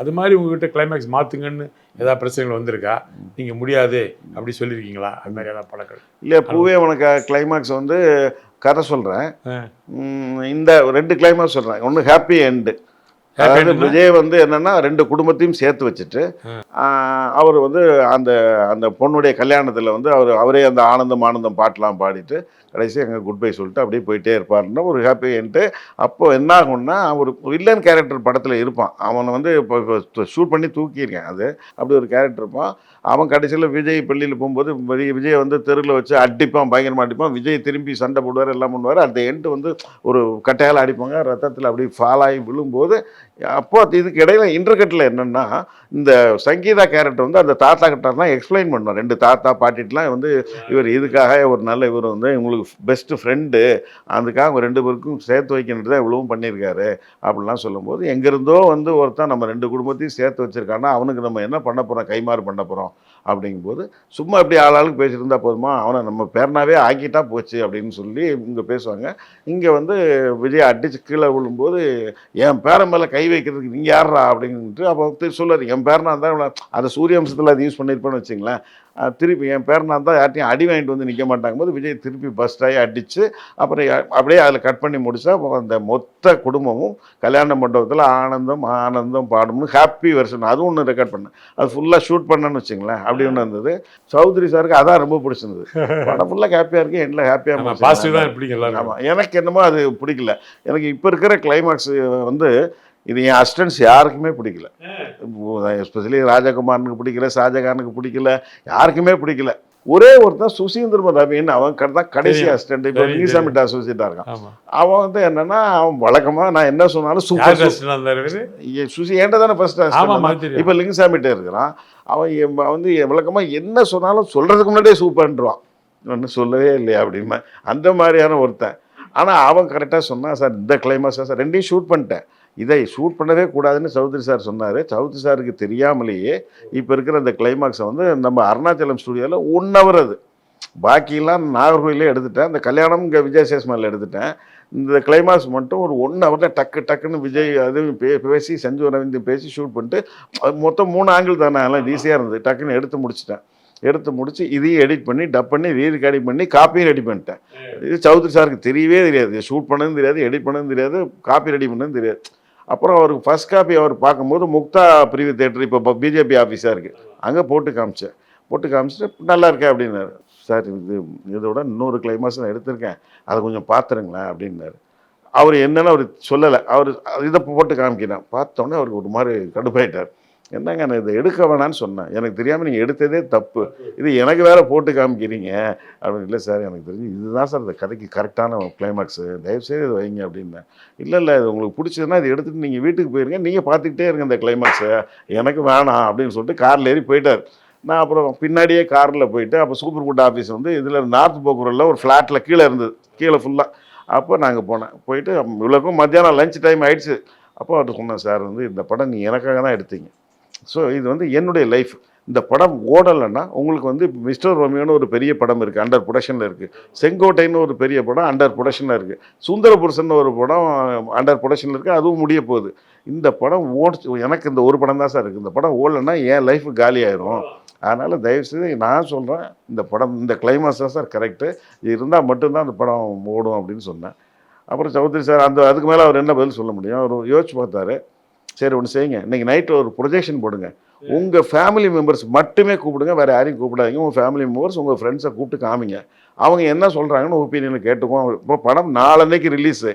அது மாதிரி உங்கள்கிட்ட கிளைமேக்ஸ் மாற்றுங்கன்னு ஏதாவது பிரச்சனைகள் வந்திருக்கா? நீங்கள் முடியாது அப்படி சொல்லியிருக்கீங்களா? அது மாதிரி ஏதாவது படங்கள்? இல்லை, பூவே உனக்கு கிளைமேக்ஸ் வந்து கதை சொல்கிறேன். இந்த 2 கிளைமேக்ஸ் சொல்கிறேன். ஒன்று ஹாப்பி எண்டு. அதாவது விஜய் வந்து என்னென்னா 2 குடும்பத்தையும் சேர்த்து வச்சுட்டு அவர் வந்து அந்த பொண்ணுடைய கல்யாணத்தில் வந்து அவரே அந்த ஆனந்தம் பாட்டெலாம் பாடிட்டு கடைசி அங்கே குட் பை சொல்லிட்டு அப்படியே போயிட்டே இருப்பாருன்னா ஒரு ஹாப்பி என்ட்டு. அப்போது என்ன ஆகும்னா, ஒரு வில்லன் கேரக்டர் படத்தில் இருப்பான். அவனை வந்து இப்போ ஷூட் பண்ணி தூக்கியிருக்கேன். அது அப்படி ஒரு கேரக்டர் இருப்பான். அவன் கடைசியில் விஜய் பள்ளியில் போகும்போது விஜய் வந்து தெருவில் வச்சு அடிப்பான், பயங்கரமாக அடிப்பான். விஜய் திரும்பி சண்டை போடுவார், எல்லாம் பண்ணுவார். அந்த எண்டு வந்து ஒரு கட்டையால் அடிப்பாங்க, ரத்தத்தில் அப்படி ஃபால் ஆகி விழும்போது அப்போ இதுக்கு இடையில இன்டர்கட்டில் என்னென்னா, இந்த சங்கீதா கேரக்டர் வந்து அந்த தாத்தா கிட்ட தான் எக்ஸ்பிளைன் பண்ணுவார். 2 தாத்தா பாட்டிட்டுலாம் வந்து இவர் இதுக்காக ஒரு நல்ல இவர் வந்து இவங்களுக்கு பெஸ்ட்டு ஃப்ரெண்டு, அதுக்காக அவங்க 2 பேருக்கும் சேர்த்து வைக்கணுட்டு தான் இவ்வளவும் பண்ணியிருக்காரு அப்படிலாம் சொல்லும்போது, எங்கேருந்தோ வந்து ஒருத்தன் நம்ம 2 குடும்பத்தையும் சேர்த்து வச்சுருக்கான்னா அவனுக்கு நம்ம என்ன பண்ண போகிறோம், கைமாறு பண்ண போகிறோம் அப்படிங்கும்போது சும்மா இப்படி ஆளாளுக்கு பேசிட்டு இருந்தால் போதுமா, அவனை நம்ம பேரனாவே ஆக்கிட்டா போச்சு அப்படின்னு சொல்லி இங்கே பேசுவாங்க. இங்கே வந்து விஜய் அடித்து கீழே விழும்போது என் பேரன் மேலே கை வைக்கிறதுக்கு நீங்கள் யாரா அப்படின்ட்டு அப்போ சொல்லுவார், என் பேரனா இருந்தால் அதை சூரிய வம்சத்தில் அது யூஸ் பண்ணியிருப்பேன்னு வச்சுங்களேன். திருப்பி என் பேரனா இருந்தால் யார்ட்டையும் அடி வாங்கிட்டு வந்து நிற்க மாட்டாங்க போது விஜய் திருப்பி பஸ்டாகி அடித்து அப்புறம் அப்படியே அதில் கட் பண்ணி முடிச்சா அந்த மொத்த குடும்பமும் கல்யாண மண்டபத்தில் ஆனந்தம் ஆனந்தம் பாடும்னு ஹாப்பி வெர்ஷன் அதுவும் ஒன்று ரெக்கார்ட் பண்ணேன். அது ஃபுல்லாக ஷூட் பண்ணேன்னு வச்சுங்களேன். அப்படி ஒன்று இருந்தது. சௌத்ரி சாருக்கு அதான் ரொம்ப பிடிச்சிருந்தது. படம் ஃபுல்லாக ஹாப்பியாக இருக்குது, எண்டில் ஹாப்பியாக பாசிட்டிவ் தான் பிடிக்கல. ஆமாம், எனக்கு என்னமோ அது பிடிக்கல. எனக்கு இப்போ இருக்கிற கிளைமாக்ஸ் வந்து இது என் அசிஸ்டன்ஸ் யாருக்குமே பிடிக்கல. எஸ்பெஷலி ராஜகுமாரனுக்கு பிடிக்கல, ஷாஜகானுக்கு பிடிக்கல, யாருக்குமே பிடிக்கல. ஒரே ஒருத்தன் சுசீந்திர ரவின்னு அவன் தான் கடைசி அசிஸ்டன்ட். இப்போ மீசாமிட்ட அசோசியேட்டாக இருக்கான். அவன் வந்து என்னன்னா அவன் வழக்கமாக நான் என்ன சொன்னாலும் சுசி ஏன்ட்ட தானே ஃபர்ஸ்ட் அசிஸ்டன்ட். இப்போ லிங்குசாமிகிட்ட இருக்கிறான். அவன் வந்து வழக்கமாக என்ன சொன்னாலும் சொல்கிறதுக்கு முன்னாடியே சூப்பர்ன்றான். ஒன்றும் சொல்லவே இல்லையா அப்படிமா அந்த மாதிரியான ஒருத்தன். ஆனால் அவன் கரெக்டாக சொன்னான், சார் இந்த கிளைமாக்ஸ் சார் ரெண்டையும் ஷூட் பண்ணிட்டேன், இதை ஷூட் பண்ணவே கூடாதுன்னு சௌத்ரி சார் சொன்னார். சௌத்ரி சாருக்கு தெரியாமலேயே இப்போ இருக்கிற அந்த கிளைமாக்ஸை வந்து நம்ம அருணாச்சலம் ஸ்டுடியோவில் 1 hour அது பாக்கியெல்லாம் நாகர்கோயிலே எடுத்துட்டேன். அந்த கல்யாணம் இங்கே விஜய் சேஸ்மாலில் எடுத்துட்டேன். இந்த கிளைமாக்ஸ் மட்டும் ஒரு 1 hour டக்குன்னு விஜய் அது பேசி சஞ்சு அரவிந்த் பேசி ஷூட் பண்ணிட்டு மொத்தம் 3 ஆங்கிள் தானே, அதெல்லாம் ஈஸியாக இருந்தது. டக்குன்னு எடுத்து முடிச்சிட்டேன். எடுத்து முடிச்சு இதையும் எடிட் பண்ணி டப் பண்ணி ரீரெக்கார்டிங் பண்ணி காப்பியும் ரெடி பண்ணிட்டேன். இது சௌத்ரி சாருக்கு தெரியவே தெரியாது. ஷூட் பண்ணதும் தெரியாது, எடிட் பண்ணதும் தெரியாது, காப்பி ரெடி பண்ணதும் தெரியாது. அப்புறம் அவருக்கு ஃபஸ்ட் காப்பி அவர் பார்க்கும்போது முக்தா பிரிவு தேட்டர் இப்போ பிஜேபி ஆஃபீஸாக இருக்குது, அங்கே போட்டு காமிச்சிட்டு நல்லா இருக்கேன் அப்படின்னாரு. சார் இதோட இன்னொரு கிளைமாக்ஸ் நான் எடுத்திருக்கேன், அதை கொஞ்சம் பார்த்துருங்களேன் அப்படின்னாரு. அவர் என்னன்னு அவர் சொல்லலை. அவர் இதை போட்டு காமிக்கிறேன். பார்த்தோன்னே அவருக்கு ஒரு மாதிரி கடுப்பாயிட்டார். என்னங்க நான் இதை எடுக்க வேணான்னு சொன்னேன், எனக்கு தெரியாமல் நீங்கள் எடுத்ததே தப்பு, இது எனக்கு வேறு போட்டு காமிக்கிறீங்க அப்படின்னு. இல்லை சார் எனக்கு தெரிஞ்சு இதுதான் சார் இந்த கதைக்கு கரெக்டான கிளைமாக்ஸு, தயவுசெய்து இது வைங்க அப்படின்னேன். இல்லை இது உங்களுக்கு பிடிச்சதுன்னா இதை எடுத்துகிட்டு நீங்கள் வீட்டுக்கு போயிருங்க, நீங்கள் பார்த்துக்கிட்டே இருங்க இந்த கிளைமாக்ஸை, எனக்கு வேணாம் அப்படின்னு சொல்லிட்டு காரில் ஏறி போயிட்டார். நான் அப்புறம் பின்னாடியே காரில் போயிட்டு அப்போ சூப்பர் ஃபுட் ஆஃபீஸ் வந்து இதில் நார்த் போக்குவரத்தில் ஒரு ஃப்ளாட்டில் கீழே இருந்தது, கீழே ஃபுல்லாக. அப்போ நாங்கள் போனேன். போயிட்டு இவ்வளோக்கும் மத்தியானம் லஞ்ச் டைம் ஆகிடுச்சு. அப்போ அவர்கிட்ட சொன்னேன், சார் வந்து இந்த படம் நீங்கள் எனக்காக தான் எடுத்தீங்க, ஸோ இது வந்து என்னுடைய லைஃப், இந்த படம் ஓடலைன்னா உங்களுக்கு வந்து மிஸ்டர் ரோமியோன்னு ஒரு பெரிய படம் இருக்குது, அண்டர் ப்ரொடக்ஷனில் இருக்குது. செங்கோட்டைன்னு ஒரு பெரிய படம் அண்டர் ப்ரொடக்ஷனில் இருக்குது. சுந்தர புருஷன் ஒரு படம் அண்டர் ப்ரொடக்ஷனில் இருக்குது, அதுவும் முடிய போகுது. இந்த படம் எனக்கு இந்த ஒரு படம் தான் சார் இருக்குது, இந்த படம் ஓடலைன்னா என் லைஃப் காலி ஆயிரும். அதனால் தயவுசெய்து நான் சொல்கிறேன், இந்த படம் இந்த கிளைமாக்ஸ் தான் சார் கரெக்டு, இது இருந்தால் மட்டும்தான் அந்த படம் ஓடும் அப்படின்னு சொன்னேன். அப்புறம் சௌத்ரி சார் அதுக்கு மேலே அவர் என்ன பதில் சொல்ல முடியும், அவர் யோசிச்சு பார்த்தாரு. சரி ஒன்று செய்யுங்க, இன்றைக்கி நைட்டு ஒரு ப்ரொஜெக்ஷன் போடுங்க, உங்கள் ஃபேமிலி மெம்பர்ஸ் மட்டுமே கூப்பிடுங்க, வேறு யாரையும் கூப்பிடாதீங்க, உங்கள் ஃபேமிலி மெம்பர்ஸ் உங்கள் ஃப்ரெண்ட்ஸை கூப்பிட்டு காமிங்க, அவங்க என்ன சொல்கிறாங்கன்னு ஒப்பீனியனை கேட்டுக்குவோம். இப்போ படம் நாளன்னைக்கு ரிலீஸு,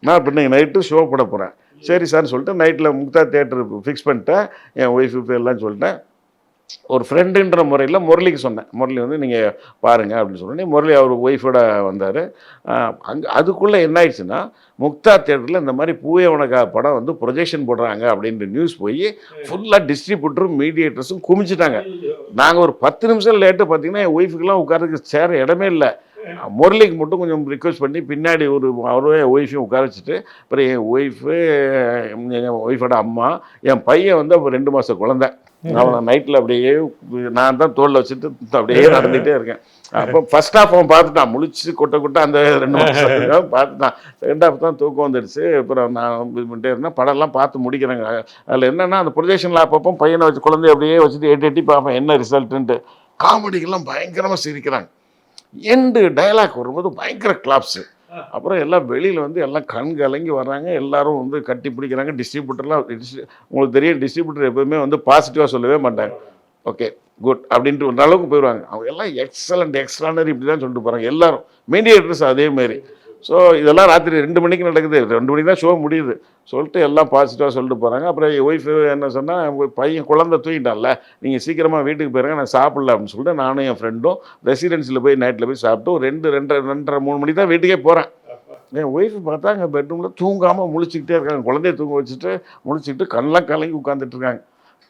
நான் இப்போ இன்றைக்கி நைட்டு ஷோ போட போகிறேன். சரி சார்னு சொல்லிட்டு நைட்டில் முக்தா தேட்டர் ஃபிக்ஸ் பண்ணிட்டேன், என் ஒய்ஃபு எல்லாம் சொல்லிட்டேன். ஒரு ஃப்ரெண்டுன்ற முறையில் முரளிக்கு சொன்னேன், முரளி வந்து நீங்கள் பாருங்கள் அப்படின்னு சொன்னோன்னே முரளி அவர் ஒய்ஃபோட வந்தார். அதுக்குள்ளே என்ன ஆயிடுச்சுன்னா, முக்தா தேட்டரில் இந்த மாதிரி பூவே உனக்கா படம் வந்து ப்ரொஜெக்ஷன் போடுறாங்க அப்படின்ற நியூஸ் போய் ஃபுல்லாக டிஸ்ட்ரிபியூட்டரும் மீடியேட்டர்ஸும் குமிச்சிட்டாங்க. நாங்கள் ஒரு 10 நிமிஷம் லேட்டு பார்த்தீங்கன்னா என் ஒய்ஃபுக்கெல்லாம் உட்காரதுக்கு சேர இடமே இல்லை. முரளிக்கு மட்டும் கொஞ்சம் ரிக்வெஸ்ட் பண்ணி பின்னாடி அவரே ஒய்ஃபையும் உட்கார வச்சுட்டு, அப்புறம் என் ஒய்ஃபு, எங்கள் ஒய்ஃபோட அம்மா, என் பையன் வந்து அப்போ 2 மாத குழந்தை, அவனை நைட்டில் அப்படியே நான் தான் தோளில் வச்சுட்டு அப்படியே நடந்துகிட்டே இருக்கேன். அப்போ ஃபர்ஸ்ட் ஹாஃப் அவன் பார்த்துட்டான், முழிச்சு கொட்டை அந்த 2 மாதம் பார்த்துட்டான். செகண்ட் ஹாஃப் தான் தூக்கம் வந்துடுச்சு. அப்புறம் நான் இது பண்ணிட்டே இருந்தேன், படம்லாம் பார்த்து முடிக்கிறேங்க. அதில் என்னென்னா அந்த ப்ரொஜெக்ஷனில் அப்பப்போ பையனை வச்சு குழந்தைய அப்படியே வச்சுட்டு எட்டி பார்ப்பேன் என்ன ரிசல்ட்டுன்ட்டு. காமெடிக்கெல்லாம் பயங்கரமாக சிரிக்கிறாங்க. எண்டு டயலாக் வரும்போது பயங்கர கிளாப்ஸு. அப்புறம் எல்லாம் வெளியில் வந்து எல்லாம் கண் கலங்கி வர்றாங்க, எல்லாரும் வந்து கட்டி பிடிக்கிறாங்க. டிஸ்ட்ரிபியூட்டர்லாம் உங்களுக்கு தெரியும், டிஸ்ட்ரிபியூட்டர் எப்போவுமே வந்து பாசிட்டிவாக சொல்லவே மாட்டாங்க, ஓகே குட் அப்படின்ட்டு ஒரு அளவுக்கு போயிடுவாங்க. அவங்க எல்லாம் எக்ஸலண்ட் எக்ஸ்ட்ரானரி இப்படி தான் சொல்லிட்டு போகிறாங்க எல்லாரும், மீடியேட்டர்ஸ் அதேமாரி. ஸோ இதெல்லாம் ராத்திரி 2 மணிக்கு நடக்குது, 2 மணிக்கு தான் ஷோ முடியுது சொல்லிட்டு எல்லாம் பாசிட்டிவாக சொல்லிட்டு போகிறாங்க. அப்புறம் என் ஒய்ஃபு என்ன சொன்னால், பையன் குழந்தை தூங்கிட்டான்ல, நீங்கள் சீக்கிரமாக வீட்டுக்கு போயிருங்க, நான் சாப்பிடல அப்படின்னு சொல்லிட்டு நானும் என் ஃப்ரெண்டும் ரெசிடென்சியில் போய் நைட்டில் போய் சாப்பிட்டு 2:30 3 மணிக்கு தான் வீட்டுக்கே போகிறேன். என் ஒய்ஃபு பார்த்தா அங்கே பெட்ரூமில் தூங்காமல் முழிச்சிக்கிட்டே இருக்காங்க, குழந்தைய தூங்க வச்சுட்டு முழிச்சிக்கிட்டு கண்ணெலாம் கலங்கி உட்காந்துட்ருக்காங்க.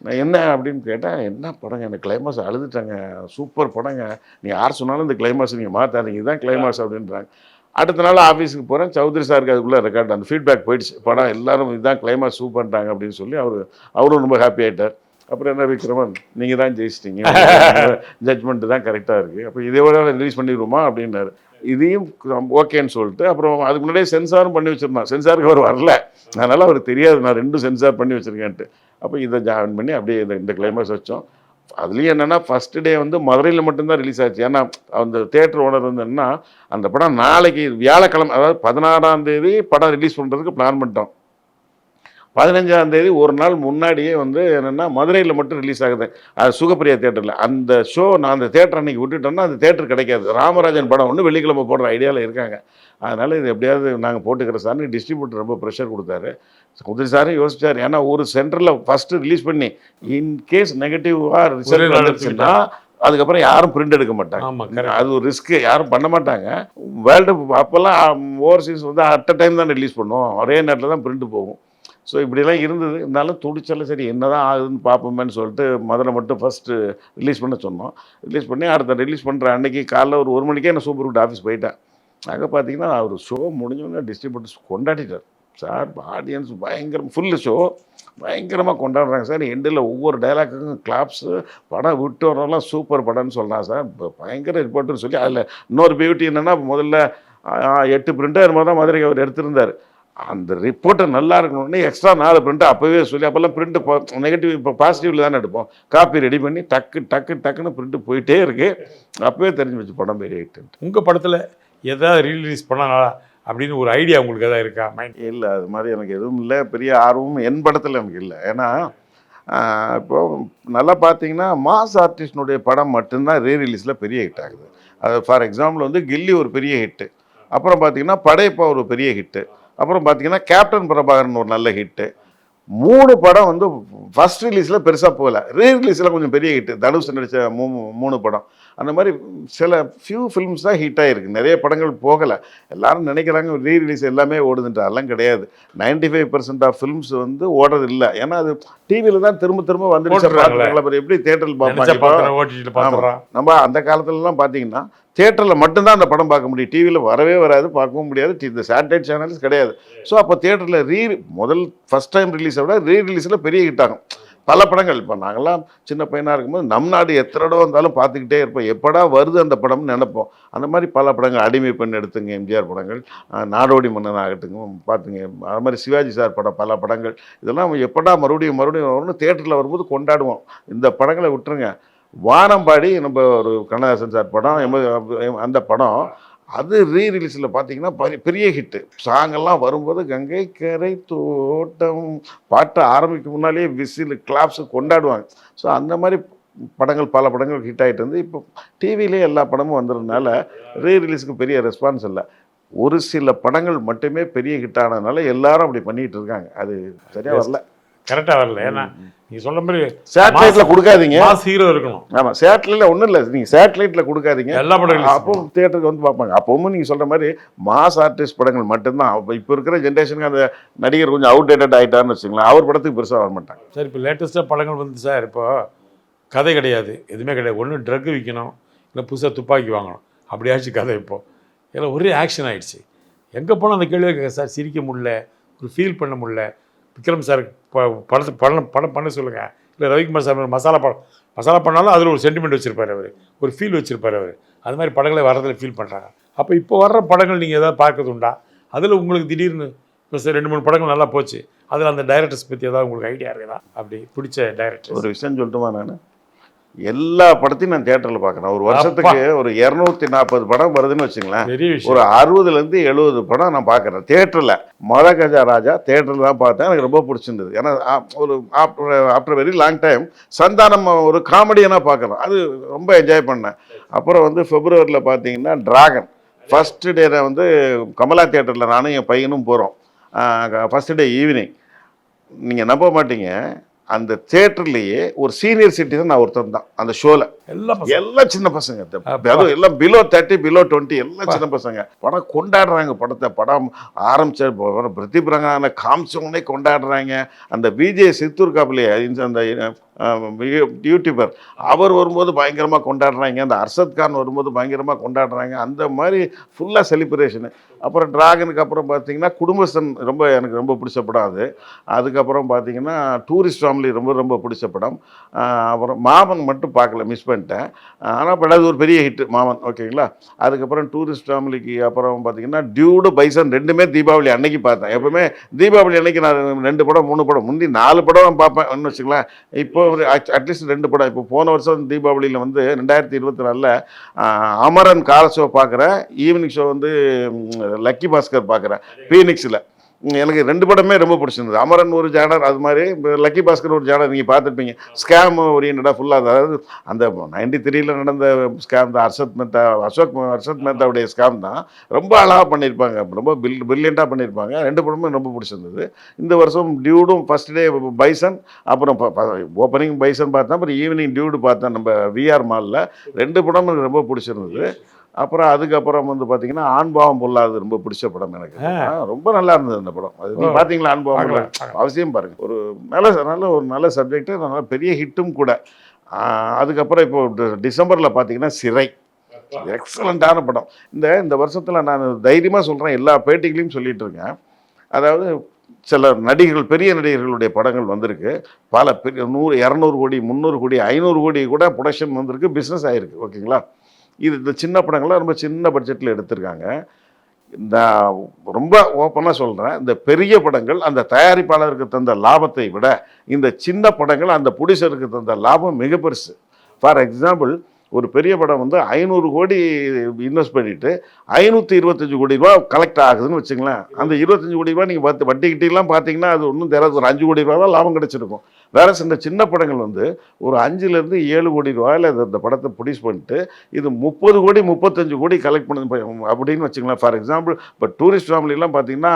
நான் என்ன அப்படின்னு கேட்டேன், என்ன படங்க எனக்கு கிளைமாக்ஸ் அழுதுட்டாங்க, சூப்பர் படங்க, நீ யார் சொன்னாலும் இந்த கிளைமாக்ஸ் நீங்கள் மாற்றாதீங்க, இதுதான் கிளைமாக்ஸ் அப்படின்றாங்க. அடுத்த நாள் ஆஃபீஸுக்கு போகிறேன், சௌத்ரி சாருக்கு அதுக்குள்ளே ரெக்கார்ட் அந்த ஃபீட்பேக் போயிடுச்சு, படம் எல்லோரும் இதுதான் கிளைமாக்ஸ் சூப்பர்ன்றாங்க அப்படின்னு சொல்லி அவரும் ரொம்ப ஹாப்பி ஆகிட்டார். அப்புறம் என்ன விக்ரமன் நீங்கள் தான் ஜெயிச்சிட்டீங்க, ஜட்ஜ்மெண்ட்டு தான் கரெக்டாக இருக்குது, அப்போ இதே விட ரிலீஸ் பண்ணிடுவோமா அப்படின்னாரு. இதையும் ஓகேன்னு சொல்லிட்டு அப்புறம் அதுக்கு முன்னாடியே சென்சாரும் பண்ணி வச்சுருந்தான். சென்சாருக்கு அவர் வரல, அதனால் அவருக்கு தெரியாது நான் 2 சென்சார் பண்ணி வச்சுருக்கேன்ட்டு. அப்போ இதை ஜாயின் பண்ணி அப்படியே இந்த கிளைமேக்ஸ் வச்சோம். அதுலேயும் என்னென்னா ஃபஸ்ட்டு டே வந்து மதுரையில் மட்டும்தான் ரிலீஸ் ஆச்சு. ஏன்னா அந்த தேட்டர் ஓனர் வந்து என்னன்னா, அந்த படம் நாளைக்கு வியாழக்கிழமை, அதாவது 16ஆம் தேதி படம் ரிலீஸ் பண்ணுறதுக்கு பிளான் பண்ணிட்டோம். 15ஆம் தேதி ஒரு நாள் முன்னாடியே வந்து என்னென்னா மதுரையில் மட்டும் ரிலீஸ் ஆகுது, அது சுகப்பிரியா தேட்டரில். அந்த ஷோ நான் அந்த தேட்டர் அன்றைக்கி விட்டுட்டோம்னா அந்த தேட்டர் கிடைக்காது. ராமராஜன் படம் ஒன்று வெள்ளிக்கிழமை போடுற ஐடியாவில் இருக்காங்க. அதனால் இது எப்படியாவது நாங்கள் போட்டுக்கிற சார்னு டிஸ்ட்ரிபியூட்டர் ரொம்ப ப்ரெஷர் கொடுத்தாரு. குதிரை சாரும் யோசிச்சார். ஏன்னா ஒரு சென்டரில் ஃபஸ்ட்டு ரிலீஸ் பண்ணி இன்கேஸ் நெகட்டிவாக ரிசல்ட் வந்துருச்சுன்னா அதுக்கப்புறம் யாரும் பிரிண்ட் எடுக்க மாட்டாங்க. அது ஒரு ரிஸ்க்கு, யாரும் பண்ண மாட்டாங்க. வேர்ல்டு அப்போல்லாம் ஓவர்சீஸ் வந்து அட் அ டைம் தான் ரிலீஸ் பண்ணுவோம், ஒரே நேரத்தில் தான் பிரிண்ட் போகும். ஸோ இப்படிலாம் இருந்தது. இருந்தாலும் துடிச்சல சரி என்ன தான் ஆகுதுன்னு பார்ப்போமேன்னு சொல்லிட்டு மதுரை மட்டும் ஃபஸ்ட்டு ரிலீஸ் பண்ண சொன்னோம். ரிலீஸ் பண்ணி அடுத்த ரிலீஸ் பண்ணுற அன்றைக்கி காலைல ஒரு 1 மணிக்கே நான் சூப்பர் குட் ஆஃபீஸ் போயிட்டேன். அங்கே பார்த்தீங்கன்னா அவர் ஷோ முடிஞ்சோடனே டிஸ்ட்ரிபியூட்டர்ஸ் கொண்டாடிட்டார். சார் ஆடியன்ஸ் பயங்கரம், ஃபுல்லு ஷோ பயங்கரமாக கொண்டாடுறாங்க சார். எண்டில் ஒவ்வொரு டைலாக்குக்கும் கிளாப்ஸு, படம் விட்டு வரலாம் சூப்பர் படம்னு சொல்லலாம் சார், பயங்கர ரிப்போர்ட்டுன்னு சொல்லி. அதில் இன்னொரு பியூட்டி என்னென்னா, முதல்ல 8 பிரிண்டர் மாதிரி தான் மதுரைக்கு அவர் எடுத்திருந்தார். அந்த ரிப்போர்ட்டை நல்லா இருக்கணும்னு எக்ஸ்ட்ரா 4 பிரிண்ட்டு அப்போவே சொல்லி, அப்போல்லாம் பிரிண்ட்டு நெகட்டிவ் இப்போ பாசிட்டிவில் தானே எடுப்போம், காப்பி ரெடி பண்ணி டக்குன்னு பிரிண்ட்டு போயிட்டே இருக்குது. அப்போவே தெரிஞ்சு வச்சு படம் பெரிய ஹிட்டு. உங்கள் படத்தில் எதாவது ரீலீஸ் பண்ணலாம் அப்படின்னு ஒரு ஐடியா உங்களுக்கு எதாவது இருக்கா மைண்ட்? இல்லை, அது மாதிரி எனக்கு எதுவும் இல்லை, பெரிய ஆர்வமும் என் படத்தில் எனக்கு இல்லை. ஏன்னா இப்போது நல்லா பார்த்தீங்கன்னா மாஸ் ஆர்டிஸ்டினுடைய படம் மட்டும்தான் ரீரிலீஸில் பெரிய ஹிட் ஆகுது. அது ஃபார் எக்ஸாம்பிள் வந்து கில்லி ஒரு பெரிய ஹிட்டு, அப்புறம் பார்த்தீங்கன்னா படையப்பா ஒரு பெரிய ஹிட்டு, அப்புறம் பார்த்தீங்கன்னா கேப்டன் பிரபாகரன் ஒரு நல்ல ஹிட்டு. 3 படம் வந்து ஃபஸ்ட் ரிலீஸில் பெருசாக போகல, ரீரிலீஸில் கொஞ்சம் பெரிய ஹிட்டு. தனுஷ் நடித்த 3 படம் அந்த மாதிரி சில ஃபியூ ஃபிலிம்ஸ் தான் ஹிட் ஆகிருக்கு, நிறைய படங்கள் போகலை. எல்லாரும் நினைக்கிறாங்க ரீரிலீஸ் எல்லாமே ஓடுதுன்ட்டு, அதெல்லாம் கிடையாது. 95% ஆஃப் ஃபிலிம்ஸ் வந்து ஓடுறது இல்லை. ஏன்னா அது டிவியில் தான் திரும்ப வந்துடுச்சு. எப்படி தேட்டரில் பார்ப்பாங்க? நம்ம அந்த காலத்துலலாம் பார்த்தீங்கன்னா தேட்டரில் மட்டும்தான் அந்த படம் பார்க்க முடியும், டிவியில் வரவே வராது, பார்க்கவும் முடியாது, இந்த சேட்டலைட் சேனல்ஸ் கிடையாது. ஸோ அப்போ தேட்டரில் ஃபஸ்ட் டைம் ரிலீஸை விட ரீரிலீஸில் பெரிய ஹிட் ஆகும் பல படங்கள். இப்போ நாங்கள்லாம் சின்ன பையனாக இருக்கும்போது நம் நாடு எத்தனை இடம் வந்தாலும் பார்த்துக்கிட்டே இருப்போம், எப்படா வருது அந்த படம்னு நினைப்போம். அந்த மாதிரி பல படங்கள், அடிமை பெண் எடுத்துங்க, எம்ஜிஆர் படங்கள், நாடோடி மன்னன் ஆகட்டுங்க பார்த்துங்க, அது மாதிரி சிவாஜி சார் பல படங்கள், இதெல்லாம் எப்படா மறுபடியும் வரும்னு தேட்டரில் வரும்போது கொண்டாடுவோம். இந்த படங்களை விட்டுருங்க. வானம்பாடி நம்ம ஒரு கண்ணதாசன் சார் படம், அந்த படம் அது ரீரிலீஸில் பார்த்தீங்கன்னா பெரிய ஹிட்டு. சாங்கெல்லாம் வரும்போது கங்கை கரை தோட்டம் பாட்டு ஆரம்பிக்கும் முன்னாலேயே விசில் கிளாப்ஸு கொண்டாடுவாங்க. ஸோ அந்த மாதிரி படங்கள் பல படங்கள் ஹிட் ஆகிட்டு வந்து இப்போ டிவிலே எல்லா படமும் வந்துடுறதுனால ரீரிலீஸுக்கு பெரிய ரெஸ்பான்ஸ் இல்லை. ஒரு சில படங்கள் மட்டுமே பெரிய ஹிட் ஆனதுனால எல்லாரும் அப்படி பண்ணிகிட்டு இருக்காங்க. அது சரியாக வரல, கரெக்டாக வரல. ஏன்னா நீங்கள் சொல்கிற மாதிரி சேட்டலைட்டில் கொடுக்காதீங்க, மாஸ் ஹீரோ இருக்கணும். ஆமாம், சேட்டலைட்டில் ஒன்றும் இல்லை, நீங்கள் சேட்டலைட்டில் கொடுக்காதீங்க, எல்லா படங்களும் அப்போ தேட்டருக்கு வந்து பார்ப்பாங்க. அப்பவும் நீங்கள் சொல்கிற மாதிரி மாஸ் ஆர்டிஸ்ட் படங்கள் மட்டும்தான். இப்போ இருக்கிற ஜென்ரேஷனுக்கு அந்த நடிகர் கொஞ்சம் அவுடேட்டட் ஆகிட்டான்னு வச்சுங்களேன், அவர் படத்துக்கு பெருசாக வர மாட்டாங்க. சார் இப்போ லேட்டஸ்ட்டாக படங்கள் வந்து சார் இப்போ கதை கிடையாது, எதுவுமே கிடையாது. ஒன்று ட்ரக் விற்கணும், இல்லை புதுசாக துப்பாக்கி வாங்கணும், அப்படி ஆச்சு கதை. இப்போது எல்லாம் ஒரே ஆக்ஷன் ஆகிடுச்சு. எங்கே போனால் அந்த கேள்வி கேட்க சார், சிரிக்க முடியல, ஒரு ஃபீல் பண்ண முடியல. விக்ரம் சார் படம் பண்ண சொல்லுங்கள், இல்லை ரவிக்குமார் சார் மசாலா பண்ணாலும் அதில் ஒரு சென்டிமெண்ட் வச்சுருப்பார், அவர் ஒரு ஃபீல் வச்சுருப்பார் அவர். அது மாதிரி படங்களை வர்றதில் ஃபீல் பண்ணுறாங்க. அப்போ இப்போ வர்ற படங்கள் நீங்கள் எதாவது பார்க்கறது உண்டா? அதில் உங்களுக்கு திடீர்னு இப்போ சார் 2-3 படங்கள் நல்லா போச்சு, அதில் அந்த டைரக்டர்ஸ் பற்றி ஏதாவது உங்களுக்கு ஐடியா இருக்குதா? அப்படி பிடிச்ச டைரக்டர் ஒரு விஷயம் சொல்லட்டுமா? நான் எல்லா படத்தையும் நான் தியேட்டரில் பார்க்குறேன். ஒரு வருஷத்துக்கு ஒரு 240 படம் வருதுன்னு வச்சுங்களேன், ஒரு 60லேருந்து 70 படம் நான் பார்க்குறேன் தியேட்டரில். மதகஜா ராஜா தியேட்டரில் தான் பார்த்தேன், எனக்கு ரொம்ப பிடிச்சிருந்தது. ஏன்னா ஒரு after very long time Santhanam ஒரு காமெடியனாக பார்க்குறேன், அது ரொம்ப என்ஜாய் பண்ணேன். அப்புறம் வந்து பிப்ரவரியில் பார்த்தீங்கன்னா டிராகன் ஃபஸ்ட்டு டே வந்து கமலா தியேட்டரில் நானும் என் பையனும் போகிறோம். First day evening. நீங்கள் நம்ப மாட்டீங்க, அந்த தியேட்டர்லேயே ஒரு சீனியர் சிட்டிசன் நான் ஒருத்தர் தான் அந்த ஷோவில். எல்லாம் சின்ன பசங்க, அப்பா. அதுவும் எல்லாம் பிலோ 30 பிலோ 20 எல்லாம் சின்ன பசங்க. படம் கொண்டாடுறாங்க. படம் ஆரம்பிச்ச பிரதீப் ரங்கநாதனை காமிச்சவனே கொண்டாடுறாங்க. அந்த விஜய் சித்தூர் காப்பிலே அந்த யூடியூபர் அவர் வரும்போது பயங்கரமாக கொண்டாடுறாங்க. அந்த அர்ஷத் கான் வரும்போது பயங்கரமாக கொண்டாடுறாங்க. அந்த மாதிரி ஃபுல்லாக செலிப்ரேஷனு. அப்புறம் டிராகனுக்கு அப்புறம் பார்த்தீங்கன்னா குடும்பஸ்தன் எனக்கு ரொம்ப பிடிச்ச படம் அது. அதுக்கப்புறம் பார்த்தீங்கன்னா டூரிஸ்ட் ஃபேமிலி ரொம்ப பிடிச்ச படம். அப்புறம் மாமன் மட்டும் பார்க்கல, மிஸ் பண்ணிட்டேன். ஆனால் படம் அது ஒரு பெரிய ஹிட்டு மாமன், ஓகேங்களா. அதுக்கப்புறம் டூரிஸ்ட் ஃபேமிலிக்கு அப்புறம் பார்த்தீங்கன்னா டியூடு பைசன் ரெண்டுமே தீபாவளி அன்னைக்கு பார்த்தேன். எப்பவுமே தீபாவளி அன்னைக்கு நான் 2 படம் 3 படம், முந்தி 4 படம் பார்ப்பேன் வச்சுக்கலாம். இப்போ அட்லீஸ்ட் 2 படம். இப்போ போன வருஷம் தீபாவளியில் 2024 அமரன் கால ஷோ பார்க்குறேன், ஈவினிங் ஷோ லக்கி பாஸ்கர் பார்க்குறேன் பீனிக்ஸில். எனக்கு 2 படமே ரொம்ப பிடிச்சிருந்தது. அமரன் ஒரு ஜானர், அது மாதிரி லக்கி பாஸ்கர் ஒரு ஜானர். நீங்கள் பார்த்துருப்பீங்க, ஸ்கேம் ஓரியன்டாக ஃபுல்லாக. அதாவது அந்த 93 நடந்த ஸ்கேம் தான். ஹர்ஷத் மேத்தாவுடைய ஸ்கேம் தான். ரொம்ப அழகாக பண்ணியிருப்பாங்க, ரொம்ப பிரில்லியண்ட்டாக பண்ணியிருப்பாங்க. 2 படமும் ரொம்ப பிடிச்சிருந்தது. இந்த வருஷம் டியூடும் ஃபஸ்ட் டே பைசன், அப்புறம் ஓப்பனிங் பைசன் பார்த்தேன், அப்புறம் ஈவினிங் டியூடு பார்த்தேன் நம்ம விஆர் மாலில். 2 படமும் எனக்கு ரொம்ப பிடிச்சிருந்தது. அப்புறம் அதுக்கப்புறம் பார்த்தீங்கன்னா ஆண்பாவம் பொல்லாது ரொம்ப பிடிச்ச படம் எனக்கு. ரொம்ப நல்லா இருந்தது அந்த படம். அது நீங்கள் பார்த்தீங்களா? ஆண்பாவம் அவசியம் பாருங்கள். ஒரு நல்ல சப்ஜெக்ட், நல்ல பெரிய ஹிட்டும் கூட. அதுக்கப்புறம் இப்போ டிசம்பரில் பார்த்தீங்கன்னா சிறை, எக்ஸலண்ட்டான படம். இந்த வருஷத்தில் நான் தைரியமாக சொல்கிறேன், எல்லா பேட்டிகளையும் சொல்லிட்டு இருக்கேன். அதாவது சில நடிகர்கள், பெரிய நடிகர்களுடைய படங்கள் வந்திருக்கு. பல பெரிய 100 200 கோடி 300 கோடி 500 கோடி கூட ப்ரொடக்ஷன் வந்திருக்கு, பிஸ்னஸ் ஆகிருக்கு, ஓகேங்களா. இந்த சின்ன படங்கள்லாம் ரொம்ப சின்ன பட்ஜெட்டில் எடுத்திருக்காங்க. இந்த ரொம்ப ஓப்பனாக சொல்கிறேன், இந்த பெரிய படங்கள் அந்த தயாரிப்பாளருக்கு தந்த லாபத்தை விட இந்த சின்ன படங்கள் அந்த ப்ரொடியூசருக்கு தந்த லாபம் மிக பெருசு. ஃபார் எக்ஸாம்பிள், ஒரு பெரிய படம் 500 கோடி இன்வெஸ்ட் பண்ணிவிட்டு 525 கோடி ரூபா கலெக்ட் ஆகுதுன்னு வச்சுங்களேன். அந்த 25 கோடி ரூபா நீங்கள் வட்டி கிட்டிலாம் பார்த்தீங்கன்னா அது ஒன்றும் தெரியாது, ஒரு 5 கோடி ரூபா தான் லாபம் கிடச்சிருக்கும். வேற இந்த சின்ன படங்கள் ஒரு 5லேருந்து 7 கோடி ரூபாயில் இந்த படத்தை ப்ரொடியூஸ் பண்ணிட்டு இது 30 கோடி 35 கோடி கலெக்ட் பண்ணி அப்படின்னு வச்சுங்களேன். ஃபார் எக்ஸாம்பிள், இப்போ டூரிஸ்ட் ஃபேமிலிலாம் பார்த்தீங்கன்னா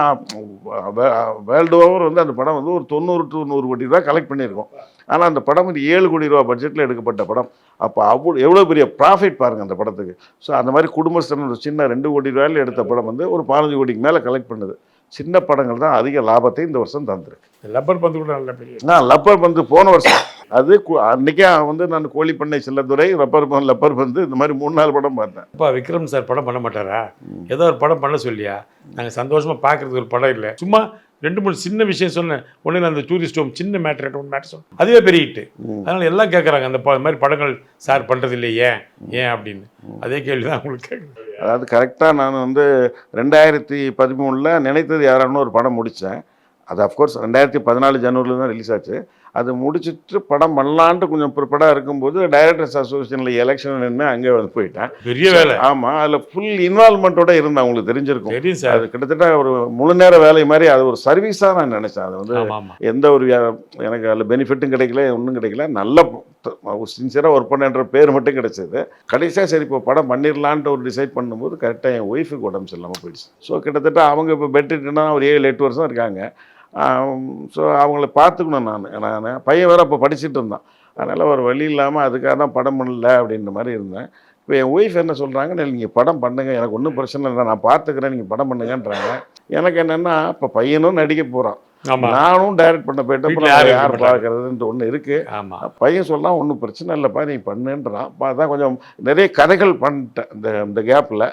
வேர்ல்டு ஓவர் அந்த படம் ஒரு 90 to 100 கோடி ரூபா கலெக்ட் பண்ணியிருக்கோம். ஆனால் அந்த படம் 7 கோடி ரூபா பட்ஜெட்டில் எடுக்கப்பட்ட படம். அப்போ எவ்வளோ பெரிய ப்ராஃபிட் பாருங்கள் அந்த படத்துக்கு. ஸோ அந்த மாதிரி குடும்பஸ்தன் ஒரு சின்ன 2 கோடி ரூபாயில் எடுத்த படம் ஒரு 15 கோடிக்கு மேலே கலெக்ட் பண்ணுது. சின்ன படங்கள் தான் அதிக லாபத்தை இந்த வருஷம் தந்துருக்கு. லப்பர் பந்து கூட நல்ல பெரிய லப்பர் பந்து போன வருஷம் அது அன்றைக்கே நான் கோழி பண்ணை செல்லதுரை, லப்பர் பந்து, இந்த மாதிரி 3-4 படம் பார்த்தேன். அப்பா விக்ரம் சார் படம் பண்ண மாட்டாரா? ஏதோ ஒரு படம் பண்ண சொல்லியா? நாங்கள் சந்தோஷமாக பார்க்குறதுக்கு ஒரு படம் இல்லை, சும்மா 2-3 சின்ன விஷயம் சொன்னேன். ஒன்று அந்த டூரிஸ்ட் ஹோம் சின்ன மேட்ரு சொன்னேன், அதுவே பெரிய ஹிட்டு. அதனால் எல்லாம் கேட்குறாங்க அந்த மாதிரி படங்கள் சார் பண்ணுறது இல்லை, ஏன் அப்படின்னு. அதே கேள்வி தான் உங்களுக்கு கேட்குறேன். அதாவது கரெக்டாக நான் 2013 நினைத்தது யாரான்னு ஒரு படம் முடித்தேன். அது அஃப்கோர்ஸ் 2014 ஜனவரியில் தான் ரிலீஸ் ஆச்சு. அது முடிச்சுட்டு படம் பண்ணலான்ட்டு கொஞ்சம் ப்ரிப்பேர்டாக இருக்கும்போது டைரக்டர்ஸ் அசோசியேஷனில் எலெக்ஷன் நின்று அங்கே போயிட்டேன். பெரிய வேலை. ஆமாம், அதில் ஃபுல் இன்வால்மெண்ட்டோட இருந்தேன். உங்களுக்கு தெரிஞ்சிருக்கும். சார் அது கிட்டத்தட்ட ஒரு முழு நேர வேலை மாதிரி, அது ஒரு சர்வீஸாக நான் நினச்சேன். அது எந்த ஒரு எனக்கு அதில் பெனிஃபிட்டும் கிடைக்கல, ஒன்றும் கிடைக்கல. நல்ல சின்சியராக ஒர்க் பண்ணுன்ற பேர் மட்டும் கிடைச்சது. கடைசியாக சரி இப்போ படம் பண்ணிடலான்ட்டு ஒரு டிசைட் பண்ணும்போது கரெக்டாக என் ஒய்ஃபுக்கு உடம்பு சரியில்லாமல் போயிடுச்சு. ஸோ கிட்டத்தட்ட அவங்க இப்போ பெட்டுட்டுனா ஒரு 7-8 வருஷம் இருக்காங்க. ஸோ அவங்கள பார்த்துக்கணும். நான் பையன் வேறு அப்போ படிச்சுட்டு இருந்தான். அதனால் ஒரு வழி இல்லாமல் அதுக்காக தான் படம் பண்ணல அப்படின்ற மாதிரி இருந்தேன். இப்போ என் ஒய்ஃப் என்ன சொல்கிறாங்க, நீங்கள் படம் பண்ணுங்கள், எனக்கு ஒன்றும் பிரச்சனை இல்லை, நான் பார்த்துக்கிறேன், நீங்கள் படம் பண்ணுங்கன்றாங்க. எனக்கு என்னென்னா இப்போ பையனும் நடிக்க போகிறான், நானும் டைரக்ட் பண்ண போயிட்டப்போ யார் பார்க்கறதுன்ட்டு ஒன்று இருக்குது. பையன் சொல்லலாம் ஒன்றும் பிரச்சனை இல்லைப்பா நீ பண்ணுன்றான். அதான் கொஞ்சம் நிறைய கதைகள் பண்ணிட்டேன் இந்த கேப்பில்.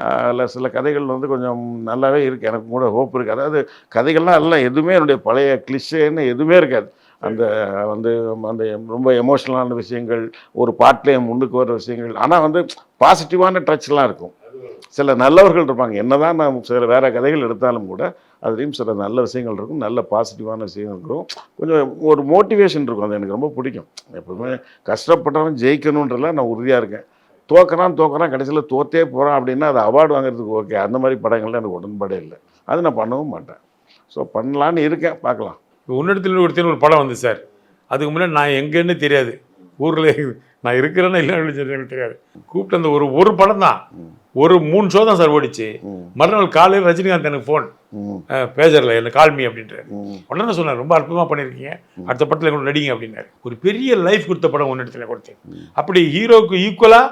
அதில் சில கதைகள் கொஞ்சம் நல்லாவே இருக்குது, எனக்கு கூட ஹோப் இருக்குது. அதாவது கதைகள்லாம் எல்லாம் எதுவுமே என்னுடைய பழைய கிளிஷேன்னு எதுவுமே இருக்காது. அந்த அந்த ரொம்ப எமோஷ்னலான விஷயங்கள், ஒரு பாட்டிலே முன்னுக்கு வர விஷயங்கள், ஆனால் பாசிட்டிவான டச்லாம் இருக்கும். சில நல்லவர்கள் இருப்பாங்க, என்னதான் நான் சில வேறு கதைகள் எடுத்தாலும் கூட அதுலேயும் சில நல்ல விஷயங்கள் இருக்கும், நல்ல பாசிட்டிவான விஷயங்கள் இருக்கும், கொஞ்சம் ஒரு மோட்டிவேஷன் இருக்கும். அது எனக்கு ரொம்ப பிடிக்கும். எப்பவுமே கஷ்டப்பட்டாலும் ஜெயிக்கணுன்றல நான் உறுதியாக இருக்கேன். தோக்குறான் கடைசியில் தோற்றே போகிறான் அப்படின்னா அது அவார்டு வாங்குறதுக்கு ஓகே. அந்த மாதிரி படங்கள்லாம் எனக்கு உடன்பாடே இல்லை, அது நான் பண்ணவும் மாட்டேன். ஸோ பண்ணலான்னு இருக்கேன், பார்க்கலாம். உன்னிடத்தில் ஒருத்தர் ஒரு படம் வந்து சார், அதுக்கு முன்னாடி நான் எங்கேன்னு தெரியாது, ஊரில் நான் இருக்கிறேன்னா இல்லைன்னு எனக்கு தெரியாது. கூப்பிட்டு அந்த ஒரு படம் தான் ஒரு 3 ஷோ தான் சார் ஓடிச்சு. மறுநாள் காலையில் ரஜினிகாந்த் எனக்கு ஃபோன் பேஜரில் என்ன கால்மி அப்படின்றாரு. உடனே சொன்னார், ரொம்ப அற்புதமாக பண்ணியிருக்கீங்க, அடுத்த படத்தில் எங்களோட நடிங்க அப்படின்னாரு. ஒரு பெரிய லைஃப் கொடுத்த படம் ஒன்று இடத்துல கொடுத்தேன். அப்படி ஹீரோவுக்கு ஈக்குவலாக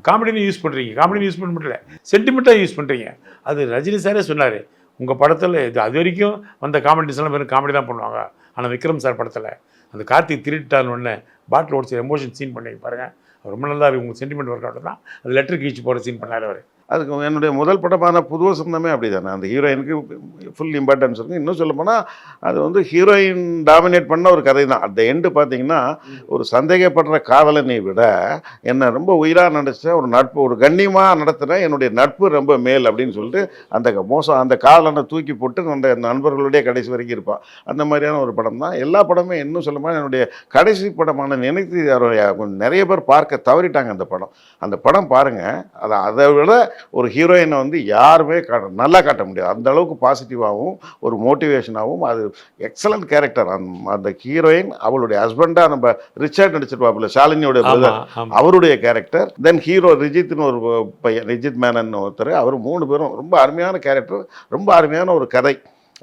காமெடின்னு யூஸ் பண்ணுறீங்க, காமெடின்னு யூஸ் பண்ண முடியல, சென்டிமெண்ட்டாக யூஸ் பண்ணுறீங்க. அது ரஜினி சாரே சொன்னார், உங்கள் படத்தில் இது அது வரைக்கும் வந்த காமெடிஸ்லாம் வெறும் காமெடி தான் பண்ணுவாங்க. ஆனால் விக்ரம் சார் படத்தில் அந்த கார்த்திக் திருட்டான்னு ஒன்று பாட்டில் ஓடிச்சு எமோஷன் சீன் பண்ணி பாருங்கள், ரொம்ப நல்லா இருக்குது, உங்கள் சென்டிமெண்ட் ஒர்க் அவுட் தான். அது லெட்டர் கீச்சு போகிற சீன் பண்ணார் அவர். அதுக்கு என்னுடைய முதல் படமான புது வசந்தமே அப்படி தானே. அந்த ஹீரோயினுக்கு ஃபுல் இம்பார்ட்டன்ஸ் இருக்குது. இன்னும் சொல்ல போனால் அது வந்து ஹீரோயின் டாமினேட் பண்ண ஒரு கதை தான். அந்த எண்டு பார்த்தீங்கன்னா, ஒரு சந்தேகப்படுற காதலனை விட என்னை ரொம்ப உயிராக நடிச்ச ஒரு நட்பு, ஒரு கண்ணியமாக நடத்துகிற என்னுடைய நட்பு ரொம்ப மேல் அப்படின்னு சொல்லிட்டு அந்த காதலனை தூக்கி போட்டு அந்த நண்பர்களுடைய கடைசி வரைக்கும் இருப்பான். அந்த மாதிரியான ஒரு படம் தான் எல்லா படமே. இன்னும் சொல்ல போனால் என்னுடைய கடைசி படமான நினைத்து நிறைய பேர் பார்க்க தவறிட்டாங்க அந்த படம் பாருங்கள். அதை விட ஒரு ஹீரோயினை வந்து யாருமே நல்லா காட்ட முடியாது. அந்த அளவுக்கு பாசிட்டிவாகவும் ஒரு மோட்டிவேஷனாகவும் அது எக்ஸலண்ட் கேரக்டர். அந்த ஹீரோயின் அவளுடைய ஹஸ்பண்டாக நம்ம ரிச்சர்ட் நடிச்சிருப்பாப்புல, ஷாலினியோட பிரதர், அவருடைய கேரக்டர். தென் ஹீரோ ரிஜித்னு ஒரு பையன், ரிஜித் மேனன் ஒருத்தர், அவர் 3 பேரும் ரொம்ப அருமையான கேரக்டர், ரொம்ப அருமையான ஒரு கதை.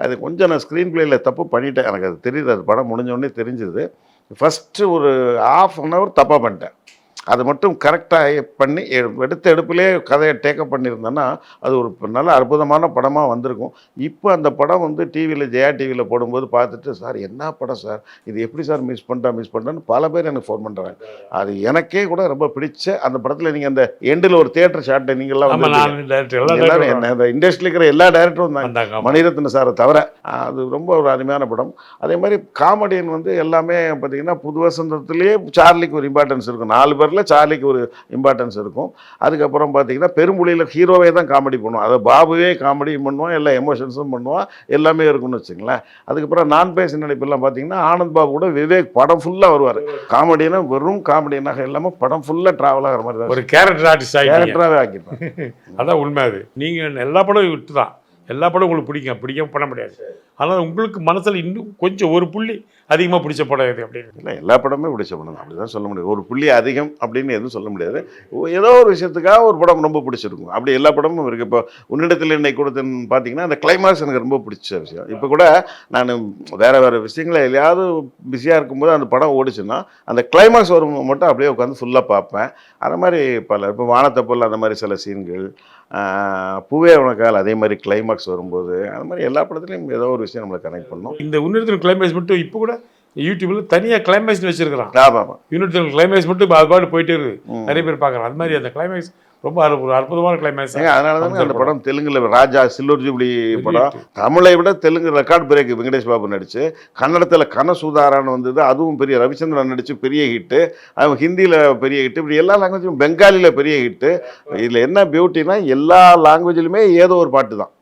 அது கொஞ்சம் நான் ஸ்க்ரீன் பிளேயில் தப்பு பண்ணிட்டேன், எனக்கு அது தெரியுது. அது படம் முடிஞ்சோடனே தெரிஞ்சுது. ஃபஸ்ட்டு ஒரு ½ அன் ஹவர் தப்பாக பண்ணிட்டேன். அதை மட்டும் கரெக்டாக பண்ணி எடுத்த எடுப்பிலே கதையை டேக்கப் பண்ணியிருந்தேன்னா அது ஒரு நல்ல அற்புதமான படமாக வந்திருக்கும். இப்போ அந்த படம் வந்து டிவியில், ஜெயா டிவியில் போடும்போது பார்த்துட்டு, சார் என்ன படம் சார், இது எப்படி சார் மிஸ் பண்ணிட்டான்னு பல பேர் எனக்கு ஃபோன் பண்ணுறாங்க. அது எனக்கே கூட ரொம்ப பிடிச்ச அந்த படத்தில். நீங்கள் அந்த எண்டில் ஒரு தியேட்டர் ஷாட்டை நீங்கள்லாம் எல்லாரும் என்ன இந்த இண்டஸ்ட்ரியில் இருக்கிற எல்லா டேரக்டரும் தான், மணிரத்ன சாரை தவிர. அது ரொம்ப ஒரு அருமையான படம். அதே மாதிரி காமெடியன் வந்து எல்லாமே பார்த்தீங்கன்னா, புது வசந்தத்துலேயே சார்லிக்கு ஒரு இம்பார்ட்டன்ஸ் இருக்கும். 4 பேர் சார்லிக்கு ஒரு இம்பார்ட்டன்ஸ் இருக்கும். அதுக்கப்புறம் பார்த்தீங்கன்னா, பெரும்புலியில் ஹீரோவே தான் காமெடி பண்ணுவான். அதை பாபுவே காமெடியும் பண்ணுவான், எல்லா எமோஷன்ஸும் பண்ணுவான், எல்லாமே இருக்குன்னு வச்சுங்களேன். அதுக்கப்புறம் நான் பேசி நடிப்பெல்லாம் பார்த்தீங்கன்னா, ஆனந்த் பாபு கூட விவேக் படம் ஃபுல்லாக வருவார். காமெடினா வெறும் காமெடினாக இல்லாமல் படம் ஃபுல்லாக ட்ராவல் ஆகிற மாதிரி தான், ஒரு கேரக்டர் ஆர்டிஸ்ட் கேரக்டராகவே ஆக்கிப்பேன். அதான் உண்மை. அது நீங்கள் எல்லா படம் விட்டு தான், எல்லா படம் உங்களுக்கு பிடிக்காம பண்ண முடியாது. ஆனால் உங்களுக்கு மனசில் இன்னும் கொஞ்சம் ஒரு புள்ளி அதிகமாக பிடிச்ச படம் எது அப்படின்னு? இல்லை, எல்லா படமே பிடிச்ச படம் தான், அப்படி தான் சொல்ல முடியாது. ஒரு புள்ளி அதிகம் அப்படின்னு எதுவும் சொல்ல முடியாது. ஏதோ ஒரு விஷயத்துக்காக ஒரு படம் ரொம்ப பிடிச்சிருக்கும். அப்படி எல்லா படமும் இருக்குது. இப்போ உன்னிடத்தில் என்னை கொடுத்தேன்னு பார்த்தீங்கன்னா, அந்த கிளைமாக்ஸ் எனக்கு ரொம்ப பிடிச்ச விஷயம். இப்போ கூட நான் வேறு விஷயங்களை எதையாவது பிஸியாக இருக்கும்போது அந்த படம் ஓடிச்சுன்னா, அந்த கிளைமாக்ஸ் வரும் மட்டும் அப்படியே உட்காந்து ஃபுல்லாக பார்ப்பேன். அது மாதிரி இப்போ வானத்தப்பல் அந்த மாதிரி சில சீன்கள், பூவே உனக்கால் அதே மாதிரி கிளைமாக்ஸ் வரும்போது, அது மாதிரி எல்லா படத்துலையும் ஏதோ ஒரு விஷயம் நம்மளை கனெக்ட் பண்ணணும். இந்த உன்னிடத்தில் கிளைமேக்ஸ் மட்டும் இப்போ கூட யூடியூப்ல தனியாக கிளைமேக்ஸ் வச்சிருக்கிறான். ஆமாம், யூனிட் கிளைமேக்ஸ் மட்டும் அது பாட்டு போயிட்டே இருக்குது, நிறைய பேர் பார்க்குறாங்க. அது மாதிரி அந்த கிளைமேக்ஸ் ரொம்ப ஒரு அற்புதமான கிளைமேக்ஸ். அதனால தானே அந்த படம் தெலுங்குல ராஜா சில்வர் ஜூப்ளி படம் தமிழை விட தெலுங்கு ரெக்கார்ட் பிரேக். வெங்கடேஷ் பாபு நடிச்சு, கன்னடத்தில் கனசுதாரான்னு வந்தது, அதுவும் பெரிய. ரவிச்சந்திரன் நடிச்சு பெரிய ஹிட்டு, அவன் ஹிந்தியில் பெரிய ஹிட்டு, இப்படி எல்லா லாங்குவேஜும், பெங்காலியில் பெரிய ஹிட்டு. இதில் என்ன பியூட்டினா, எல்லா லாங்குவேஜிலுமே ஏதோ ஒரு பாட்டு தான்.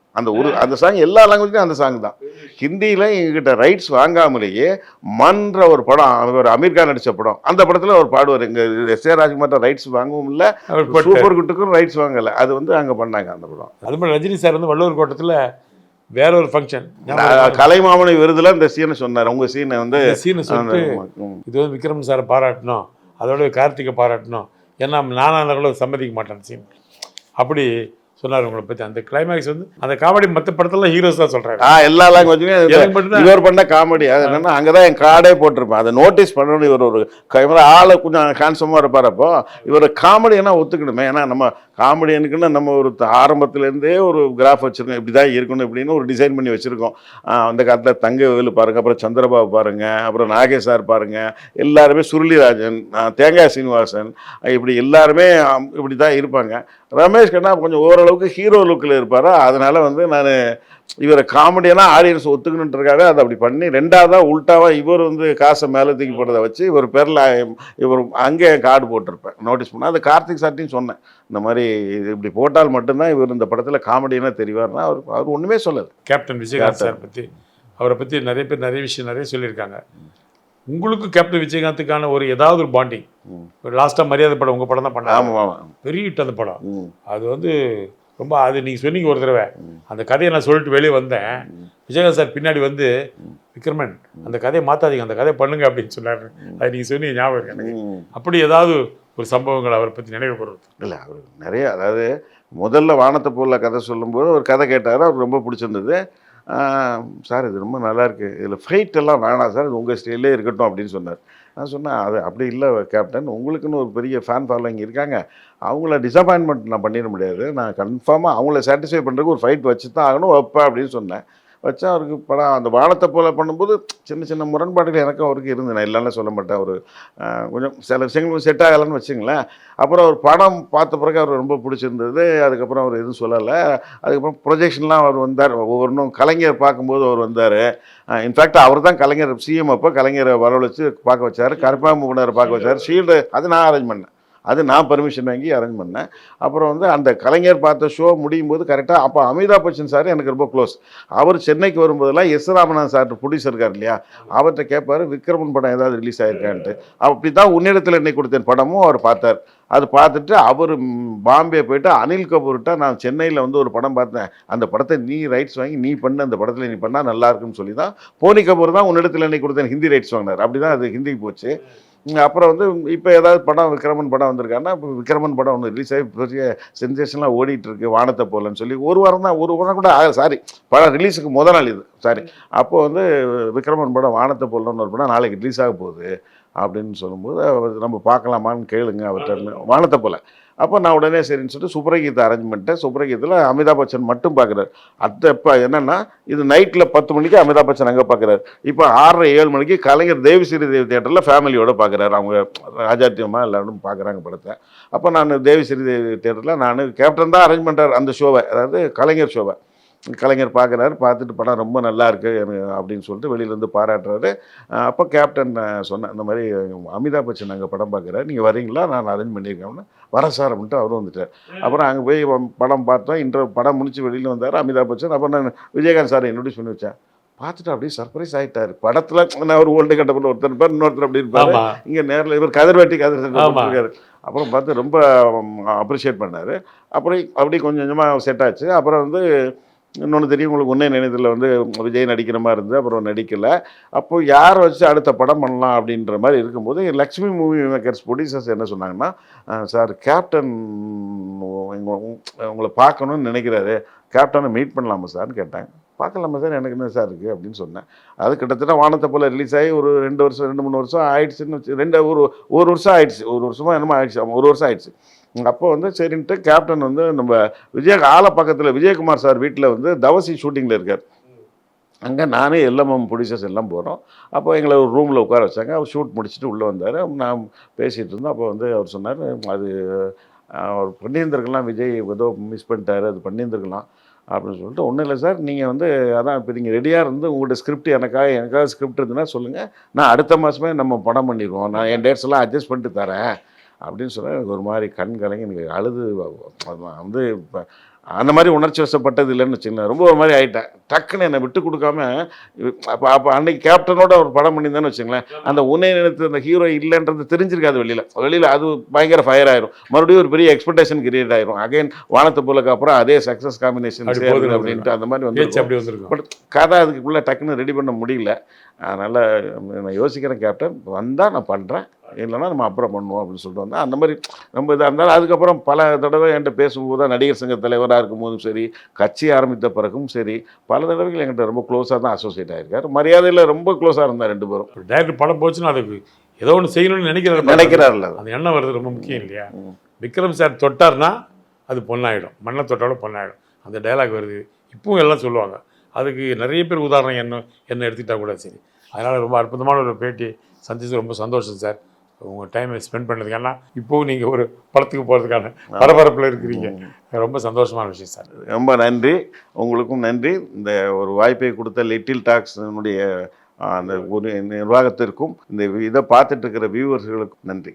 அந்த சாங் எல்லா லாங்குவேஜ்லையும் அந்த சாங் தான். ஹிந்தியில் எங்ககிட்ட ரைட்ஸ் வாங்காமலேயே மன்ற ஒரு படம், ஒரு அமீர் கான் நடித்த படம், அந்த படத்தில் ஒரு பாடுவார். எங்கள் எஸ்.ஏ. ராஜ்குமார்ட்ட ரைட்ஸ் வாங்கவும் இல்லை, சூப்பர் குட்டுக்கும் ரைட்ஸ் வாங்கலை. அது வந்து அங்கே பண்ணாங்க அந்த படம். அது மாதிரி ரஜினி சார் வந்து வள்ளுவர் கோட்டத்தில் வேற ஒரு ஃபங்க்ஷன், கலைமாமணி விருதுல இந்த சீனை சொன்னார். உங்கள் சீனை வந்து சொல்லிட்டு, இது வந்து விக்ரம் சாரை பாராட்டணும், அதோட கார்த்திகை பாராட்டணும், ஏன்னா நானாக கூட சம்மதிக்க மாட்டேன் சீன் அப்படி சொன்னார் உங்களை பற்றி. அந்த கிளைமேக்ஸ் வந்து அந்த காமெடி மற்ற படத்துலாம் ஹீரோஸ் தான் சொல்கிறாரு. எல்லா லாங்குவேஜுமே இவர் பண்ண காமெடி. அது என்னன்னா, அங்கே தான் என் கார்டே போட்டிருப்பேன். அதை நோட்டீஸ் பண்ணணும். இவர் ஒரு ஆளை கொஞ்சம் ஹேண்ட்ஸமாக இருப்பார். அப்போ இவர் காமெடியெல்லாம் ஒத்துக்கணுமே. ஏன்னா நம்ம காமெடியனுக்குன்னு நம்ம ஒரு ஆரம்பத்துலேருந்தே ஒரு கிராஃப் வச்சுருக்கோம், இப்படி தான் இருக்கணும் இப்படின்னு ஒரு டிசைன் பண்ணி வச்சுருக்கோம். அந்த காலத்தில் தங்கவேலு பாருங்கள், அப்புறம் சந்திரபாபு பாருங்கள், அப்புறம் நாகேஷ் சார் பாருங்கள், எல்லாருமே சுருளிராஜன், தேங்காய் சீனிவாசன், இப்படி எல்லாருமே இப்படி தான் இருப்பாங்க. ரமேஷ் கண்ணா கொஞ்சம் ஓரளவுக்கு ஹீரோ லுக்கில் இருப்பார். அதனால் வந்து நான் இவரை காமெடியெல்லாம் ஆடியன்ஸ் ஒத்துக்கணுன்றதுக்காக அதை அப்படி பண்ணி, ரெண்டாவதாக உல்ட்டாவாக இவர் வந்து காசை மேலே தூக்கி போட்டதை வச்சு இவர் பேரில் இவர் அங்கே கார்டு போட்டிருப்பேன், நோட்டீஸ் பண்ணேன். அது கார்த்திக் சார்ட்டையும் சொன்னேன், இந்த மாதிரி இது இப்படி போட்டால் மட்டும்தான் இவர் இந்த படத்தில் காமெடியனாக தெரிவார்னா. அவர் ஒன்றுமே சொல்லலை. கேப்டன் விஜயகாந்த் சார் பற்றி, அவரை பற்றி நிறைய பேர் நிறைய விஷயம் நிறைய சொல்லியிருக்காங்க. உங்களுக்கு கேப்டன் விஜயகாந்துக்கான ஒரு ஏதாவது ஒரு பாண்டிங், லாஸ்ட்டாக மரியாதை படம் உங்கள் படம் தான் பண்ணாங்க. ஆமாம், பெரிய ஹிட் அந்த படம். அது வந்து ரொம்ப, அது நீங்கள் சொன்னீங்க ஒரு தடவை, அந்த கதையை நான் சொல்லிட்டு வெளியே வந்தேன். விஜயகாந்த் சார் பின்னாடி வந்து, விக்ரமன் அந்த கதையை மாற்றாதீங்க, அந்த கதையை பண்ணுங்க அப்படின்னு சொன்னார். அது நீங்கள் சொன்னீங்க ஞாபகம் எனக்கு. அப்படி ஏதாவது ஒரு சம்பவங்கள் அவரை பற்றி நினைவு கூறுறது? இல்லை அவர் நிறைய, அதாவது முதல்ல வானத்தை போல கதை சொல்லும்போது ஒரு கதை கேட்டார், அவருக்கு ரொம்ப பிடிச்சிருந்தது. சார் இது ரொம்ப நல்லாயிருக்கு, இதில் ஃபைட் எல்லாம் வேணாம் சார், இது உங்கள் ஸ்டைலே இருக்கட்டும் அப்படின்னு சொன்னார். நான் சொன்னேன், அது அப்படி இல்லை கேப்டன், உங்களுக்குன்னு ஒரு பெரிய ஃபேன் ஃபாலோயிங் இருக்காங்க, அவங்கள டிசப்பாயின்மெண்ட் நான் பண்ணிட முடியாது, நான் கன்ஃபார்மாக அவங்கள சாட்டிஸ்ஃபை பண்ணுறதுக்கு ஒரு ஃபைட் வச்சு தான் ஆகணும், வைப்பேன் அப்படின்னு சொன்னேன். வச்சா அவருக்கு படம் அந்த வானத்தை போல பண்ணும்போது சின்ன சின்ன முரண்பாடுகள் எனக்கும் அவருக்கு இருந்து, நான் இல்லைன்னு சொல்ல மாட்டேன். ஒரு கொஞ்சம் சில விஷயங்கள் செட் ஆகலைன்னு வச்சுங்களேன். அப்புறம் ஒரு படம் பார்த்த பிறகு அவர் ரொம்ப பிடிச்சிருந்தது. அதுக்கப்புறம் அவர் எதுவும் சொல்லலை. அதுக்கப்புறம் ப்ரொஜெக்ஷன்லாம் அவர் வந்தார், ஒவ்வொன்றும் கலைஞர் பார்க்கும்போது அவர் வந்தார். இன்ஃபேக்ட் அவர் தான் கலைஞர் சிஎம் அப்போ கலைஞரை வரவழைச்சு பார்க்க வச்சார், கருப்பாம்பூனரை பார்க்க வச்சார், ஷீல்டு அது நான் அரேஞ்ச் பண்ணேன், அது நான் பர்மிஷன் வாங்கி அரேஞ்ச் பண்ணேன். அப்புறம் வந்து அந்த கலைஞர் பார்த்த ஷோ முடியும் போது கரெக்டாக அப்போ அமிதாப் பச்சன் சார் எனக்கு ரொம்ப க்ளோஸ். அவர் சென்னைக்கு வரும்போதெல்லாம் எஸ் ராமநாதன் சார் ப்ரொடியூசர் இருக்கார் இல்லையா, அவர்கிட்ட கேட்பார் விக்ரமன் படம் ஏதாவது ரிலீஸ் ஆகிருக்கான்ட்டு. அப்படி தான் உன்னிடத்தில் என்னை கொடுத்தேன் படமும் அவர் பார்த்தார். அது பார்த்துட்டு அவர் பாம்பே போயிட்டு அனில் கபூர்கிட்ட நான் சென்னையில் வந்து ஒரு படம் பார்த்தேன், அந்த படத்தை நீ ரைட்ஸ் வாங்கி நீ பண்ணு, அந்த படத்தில் நீ பண்ணால் நல்லா இருக்குன்னு சொல்லி தான் போனி கபூர் தான் உன்னிடத்தில் என்னை கொடுத்தேன் ஹிந்தி ரைட்ஸ் வாங்கினார். அப்படி தான் அது ஹிந்திக்கு போச்சு. அப்புறம் வந்து இப்போ ஏதாவது படம் விக்ரமன் படம் வந்திருக்காருன்னா, இப்போ விக்ரமன் படம் ஒன்று ரிலீஸ் ஆகி பெரிய சென்சேஷன்லாம் ஓடிட்டுருக்கு வானத்தை போலன்னு சொல்லி ஒரு வாரம் கூட சாரி படம் ரிலீஸுக்கு முதல் நாள் இது சாரி. அப்போது வந்து விக்ரமன் படம் வானத்தை போலன்னு ஒரு படம் நாளைக்கு ரிலீஸ் ஆக போகுது அப்படின்னு சொல்லும்போது நம்ம பார்க்கலாமான்னு கேளுங்க அவர்கிட்ட வானத்தை போல. அப்போ நான் உடனே சரின்னு சொல்லிட்டு சுப்ரகீதை அரேஞ்ச் பண்ணிட்டேன். சுப்ரகீதத்தில் அமிதாப் பச்சன் மட்டும் பார்க்குறாரு. அது இப்போ என்னென்னா இது நைட்டில் 10 மணிக்கு அமிதாப் பச்சன் அங்கே பார்க்குறாரு. இப்போ 6:30-7 மணிக்கு கலைஞர் தேவி தேட்டரில் ஃபேமிலியோடு பார்க்குறாரு. அவங்க ராஜாத்தியமாக எல்லாரும் பார்க்குறாங்க படத்தை. அப்போ நான் தேவி தேட்டரில் நான் கேப்டன் தான் அரேஞ்ச் பண்ணுறாரு அந்த ஷோவை, அதாவது கலைஞர் ஷோவை. கலைஞர் பார்க்குறாரு, பார்த்துட்டு படம் ரொம்ப நல்லா இருக்குது எனக்கு அப்படின்னு சொல்லிட்டு வெளியிலேருந்து பாராட்டுறாரு. அப்போ கேப்டன் சொன்னேன், இந்த மாதிரி அமிதாப் பச்சன் அங்கே படம் பார்க்குறாரு, நீங்கள் வரீங்களா, நான் அரேஞ்ச் பண்ணியிருக்கேன். வர சார் அப்படின்ட்டு அவரும் வந்துட்டார். அப்புறம் அங்கே போய் படம் பார்த்தோம். படம் முடிச்சு வெளியில் வந்தார் அமிதாப் பச்சன். அப்புறம் நான் விஜயகாந்த் சாரை இன்ட்ரோடியூஸ் பண்ணி வச்சேன். பார்த்துட்டு அப்படியே சர்ப்ரைஸ் ஆகிட்டார். படத்தில் நான் ஒரு ஓல்டு கட்டப்பட்ட ஒருத்தர் இருப்பார், இன்னொருத்தர் அப்படி இருப்பார். இங்கே நேரில் இவர் கதிர்வேட்டி இருக்காரு. அப்புறம் பார்த்து ரொம்ப அப்ரிஷியேட் பண்ணார். அப்புறம் அப்படி கொஞ்சம் கொஞ்சமாக செட் ஆச்சு. அப்புறம் வந்து இன்னொன்று தெரியும் உங்களுக்கு, உன்னை நினைத்தில் வந்து விஜய் நடிக்கிற மாதிரி இருந்தது, அப்புறம் நடிக்கலை. அப்போது யாரை வச்சு அடுத்த படம் பண்ணலாம் அப்படின்ற மாதிரி இருக்கும்போது லக்ஷ்மி மூவி மேக்கர்ஸ் ப்ரொடியூசர்ஸ் என்ன சொன்னாங்கன்னா, சார் கேப்டன் உங்களை பார்க்கணுன்னு நினைக்கிறாரு, கேப்டனை மீட் பண்ணலாமா சார்னு கேட்டாங்க. பார்க்கலாமா சார், எனக்கு என்ன சார் இருக்குது அப்படின்னு சொன்னேன். அது கிட்டத்தட்ட வானத்தை போல் ரிலீஸ் ஆகி ஒரு 2-3 வருஷம் ஆயிடுச்சுன்னு வச்சு ஒரு வருஷம் ஆயிடுச்சு, ஒரு வருஷமாக என்னமோ ஆயிடுச்சு, ஒரு வருஷம் ஆயிடுச்சு. அப்போ வந்து சரின்ட்டு கேப்டன் வந்து நம்ம ஆலை பக்கத்தில் விஜயகுமார் சார் வீட்டில் வந்து தவசி ஷூட்டிங்கில் இருக்கார். அங்கே நானே எல்எம்எம் ப்ரொடியூசர்ஸ் எல்லாம் போகிறோம். அப்போ எங்களை ஒரு ரூமில் உட்கார வச்சாங்க. அவர் ஷூட் முடிச்சுட்டு உள்ளே வந்தார். நான் பேசிகிட்டு இருந்தோம். அப்போ வந்து அவர் சொன்னார், அது அவர் பண்ணியிருந்திருக்கலாம், விஜய் ஏதோ மிஸ் பண்ணிட்டாரு, அது பண்ணியிருந்திருக்கலாம் அப்படின்னு சொல்லிட்டு. ஒன்றும் இல்லை சார், நீங்கள் வந்து அதான் இப்போ நீங்கள் ரெடியாக இருந்து உங்கள்கிட்ட ஸ்கிரிப்ட் எனக்காக ஸ்கிரிப்ட் இருந்துன்னா சொல்லுங்கள், நான் அடுத்த மாதமே நம்ம படம் பண்ணிடுவோம், நான் என் டேட்ஸ் எல்லாம் அட்ஜஸ்ட் பண்ணிட்டு தரேன் அப்படின்னு சொன்னால் எனக்கு ஒரு மாதிரி கண் கலங்கி எனக்கு அழுது வந்து இப்போ அந்த மாதிரி உணர்ச்சி வசப்பட்டது இல்லைன்னு வச்சுங்களேன். ரொம்ப ஒரு மாதிரி ஆகிட்டேன். டக்குன்னு என்னை விட்டு கொடுக்காம அப்போ அன்னைக்கு கேப்டனோட ஒரு படம் பண்ணியிருந்தேன்னு வச்சுங்களேன், அந்த உன்னை நினைத்து அந்த ஹீரோ இல்லைன்றது தெரிஞ்சிருக்காது வெளியில் அது பயங்கர ஃபயர் ஆயிரும். மறுபடியும் ஒரு பெரிய எக்ஸ்பெக்டேஷன் கிரியேட் ஆயிரும். அகைன் வானத்தை போலக்கு அப்புறம் அதே சக்ஸஸ் காம்பினேஷன் அப்படின்ட்டு அந்த மாதிரி வந்து பட் கதை அதுக்குள்ளே டக்குன்னு ரெடி பண்ண முடியல. அதனால் நான் யோசிக்கிறேன், கேப்டன் வந்தால் நான் பண்ணுறேன், இல்லைன்னா நம்ம அப்புறம் பண்ணுவோம் அப்படின்னு சொல்லிட்டு வந்தேன். அந்த மாதிரி ரொம்ப இதாக இருந்தாலும் அதுக்கப்புறம் பல தடவை என்கிட்ட பேசும்போது தான் நடிகர் சங்க தலைவராக இருக்கும்போதும் சரி, கட்சி ஆரம்பித்த பிறகும் சரி, பல தடவைகள் என்கிட்ட ரொம்ப க்ளோஸாக தான் அசோசியேட் ஆகிருக்கார். மரியாதையில் ரொம்ப க்ளோஸாக இருந்தார் 2 பேரும். டேரக்டர் படம் போச்சுன்னா அதுக்கு ஏதோ ஒன்று செய்யணும்னு நினைக்கிறாருல்ல, அந்த எண்ணம் வருது ரொம்ப முக்கியம் இல்லையா? விக்ரம் சார் தொட்டார்னா அது பொண்ணாயிடும், மண்ணை தொட்டாலும் பொண்ணாயிடும், அந்த டைலாக் வருது. இப்பவும் எல்லாம் சொல்லுவாங்க. அதுக்கு நிறைய பேர் உதாரணம் என்ன எடுத்துக்கிட்டா கூட சரி. அதனால் ரொம்ப அற்புதமான ஒரு பேட்டி சந்திச்சு ரொம்ப சந்தோஷம் சார். உங்கள் டைமை ஸ்பெண்ட் பண்ணுறதுக்கு. ஏன்னா இப்போவும் நீங்கள் ஒரு படத்துக்கு போகிறதுக்கான பரபரப்பில் இருக்கிறீங்க. ரொம்ப சந்தோஷமான விஷயம் சார். ரொம்ப நன்றி. உங்களுக்கும் நன்றி. இந்த ஒரு வாய்ப்பை கொடுத்த லிட்டில் டாக்ஸினுடைய அந்த ஒரு நிர்வாகத்திற்கும் இந்த இதை பார்த்துட்டு இருக்கிற வியூவர்களுக்கும் நன்றி.